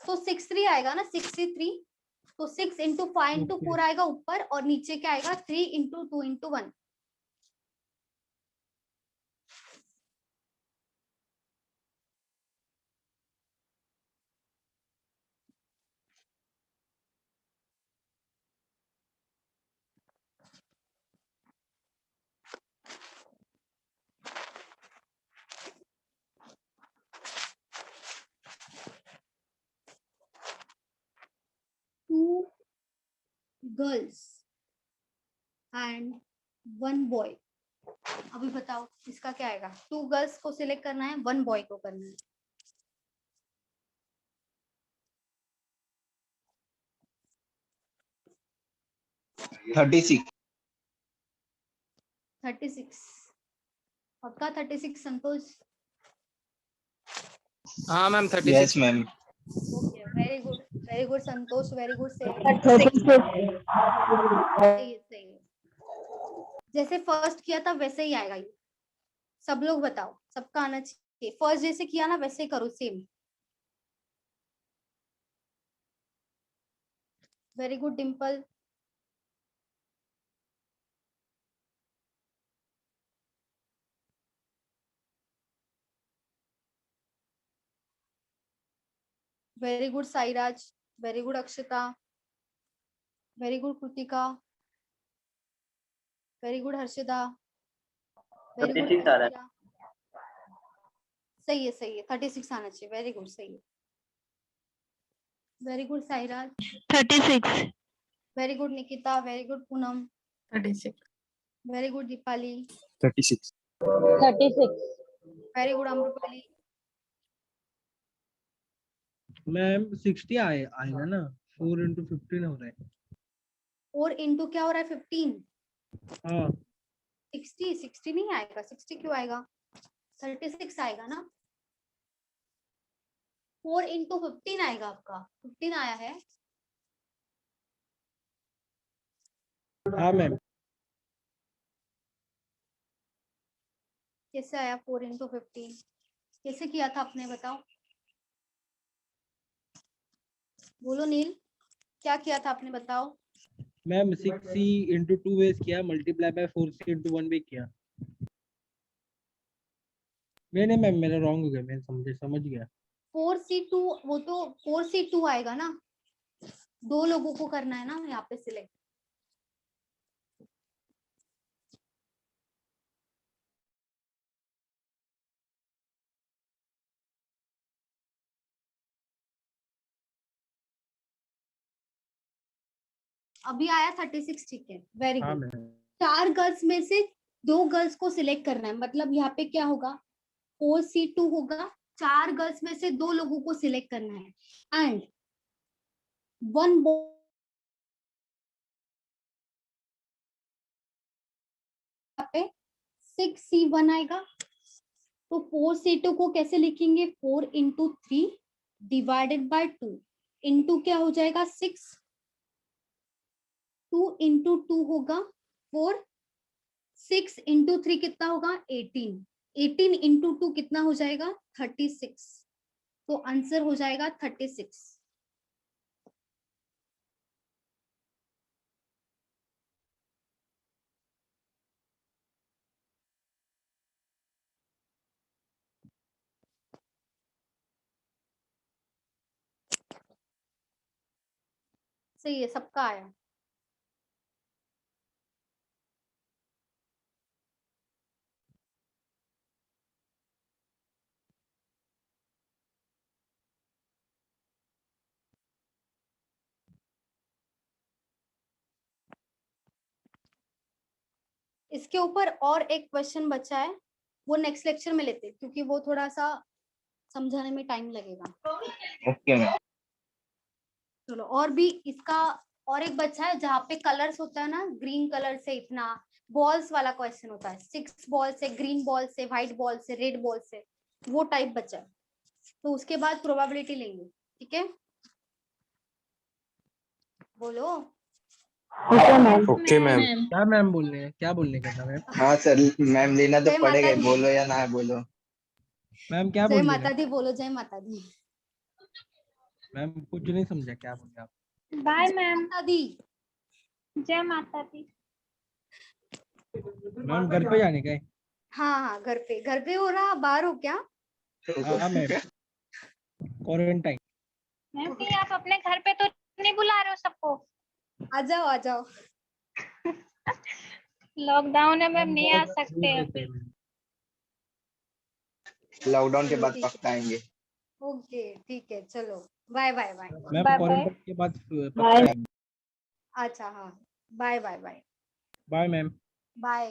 तो 6 3 आएगा ना, 6 से 3। तो 6 इंटू 5 इंटू 4 आएगा ऊपर, और नीचे क्या आएगा, 3 into 2 into 1। Two girls and 1 boy। अभी बताओ इसका क्या आएगा, 2 गर्ल्स को सिलेक्ट करना है, 1 बॉय को करना है। थर्टी 36 पक्का, 36 संतोष। हाँ ma'am 36। Yes ma'am. Okay, very good Santosh, very good से। 36। सही है। जैसे फर्स्ट किया था वैसे ही आएगा ये। सब लोग बताओ, सबका आना चाहिए। फर्स्ट जैसे किया ना वैसे ही करो, same. Very good Dimple. Very good Sairaj, very good Akshata, very good Kritika, very good Harshita, very good 36 आ रहा है। सही है 36 आना चाहिए। वेरी गुड, सही है। Very good Sairaj. 36. Very good Nikita, very good Poonam, 36. Very good Deepali, 36. 36. Very good Amrapali. Ma'am 60 आएगा ना, 4 इंटू 15 हो रहा है। 4 इंटू क्या हो रहा है, 15। हाँ 60 नहीं आएगा, 60 क्यों आएगा, 36 आएगा ना। 4 into 15 आएगा आपका, 15 आया है। हाँ मैम। कैसे आया 4 into 15? कैसे किया था आपने, बताओ, बोलो नील, क्या किया था आपने, बताओ। मैम 6c into 2 वेज किया, मल्टीप्लाई बाय 4c into 1 वे किया। नहीं मैम, मेरा रॉन्ग हो गया, मैं समझ गया। 4c2, वो तो 4c2 आएगा ना, 2 लोगों को करना है ना यहाँ पे सिलेक्ट। अभी आया 36, ठीक है, वेरी हाँ गुड। मैम। 4 गर्ल्स में से 2 गर्ल्स को सिलेक्ट करना है, मतलब यहाँ पे क्या होगा, 4c2 होगा, 4 गर्ल्स में से 2 लोगों को सिलेक्ट करना है, एंड 1 बॉय पे 6c1 आएगा। तो 4c2 को कैसे लिखेंगे, 4 into 3 डिवाइडेड बाय 2, इंटू क्या हो जाएगा 6, 2 into 2 होगा 4, 6 into 3 कितना होगा 18, 18 into 2 कितना हो जाएगा 36, तो आंसर हो जाएगा 36। सही है, सबका आया। इसके ऊपर और एक क्वेश्चन बचा है, वो नेक्स्ट लेक्चर में लेते हैं, क्योंकि वो थोड़ा सा समझाने में टाइम लगेगा। Okay ma'am. चलो, और भी इसका और एक बच्चा है जहाँ पे कलर्स होता है ना, ग्रीन कलर से इतना बॉल्स वाला क्वेश्चन होता है, 6 बॉल से, ग्रीन बॉल से, व्हाइट बॉल से, रेड बॉल से, वो टाइप बच्चा है, तो उसके बाद प्रोबेबिलिटी लेंगे, ठीक है, बोलो। Okay ma'am. क्या मैम बोलने हैं, क्या बोलने का था मैम? हाँ सर, मैम लेना तो जय पड़ेगा, माता दी। बोलो या ना बोलो। मैम क्या जय बोल रही माता है? दी बोलो, जय माता दी। मैम कुछ नहीं समझा, क्या बोले आप? बाय जय मैम। माता दी। जय माता दी। मैम घर पे जाने का है? हाँ हाँ, घर पे हो रहा, बाहर हो क्या? हाँ मैम, क्वारंटाइन। मैम कहीं आप अपने घर पे तो नहीं बुला रहे हो सबको? आ जाओ आ जाओ। लॉकडाउन है मैम, नहीं आ बहुत सकते दूर रहते अभी। हैं मैम। लॉकडाउन के चलो बाद ठीक है, पक्का आएंगे। ओके ठीक है, चलो bye bye bye. Ma'am bye bye. Quarantine के बाद पक्का बाय। आएंगे। अच्छा हाँ, bye bye bye bye ma'am. Bye.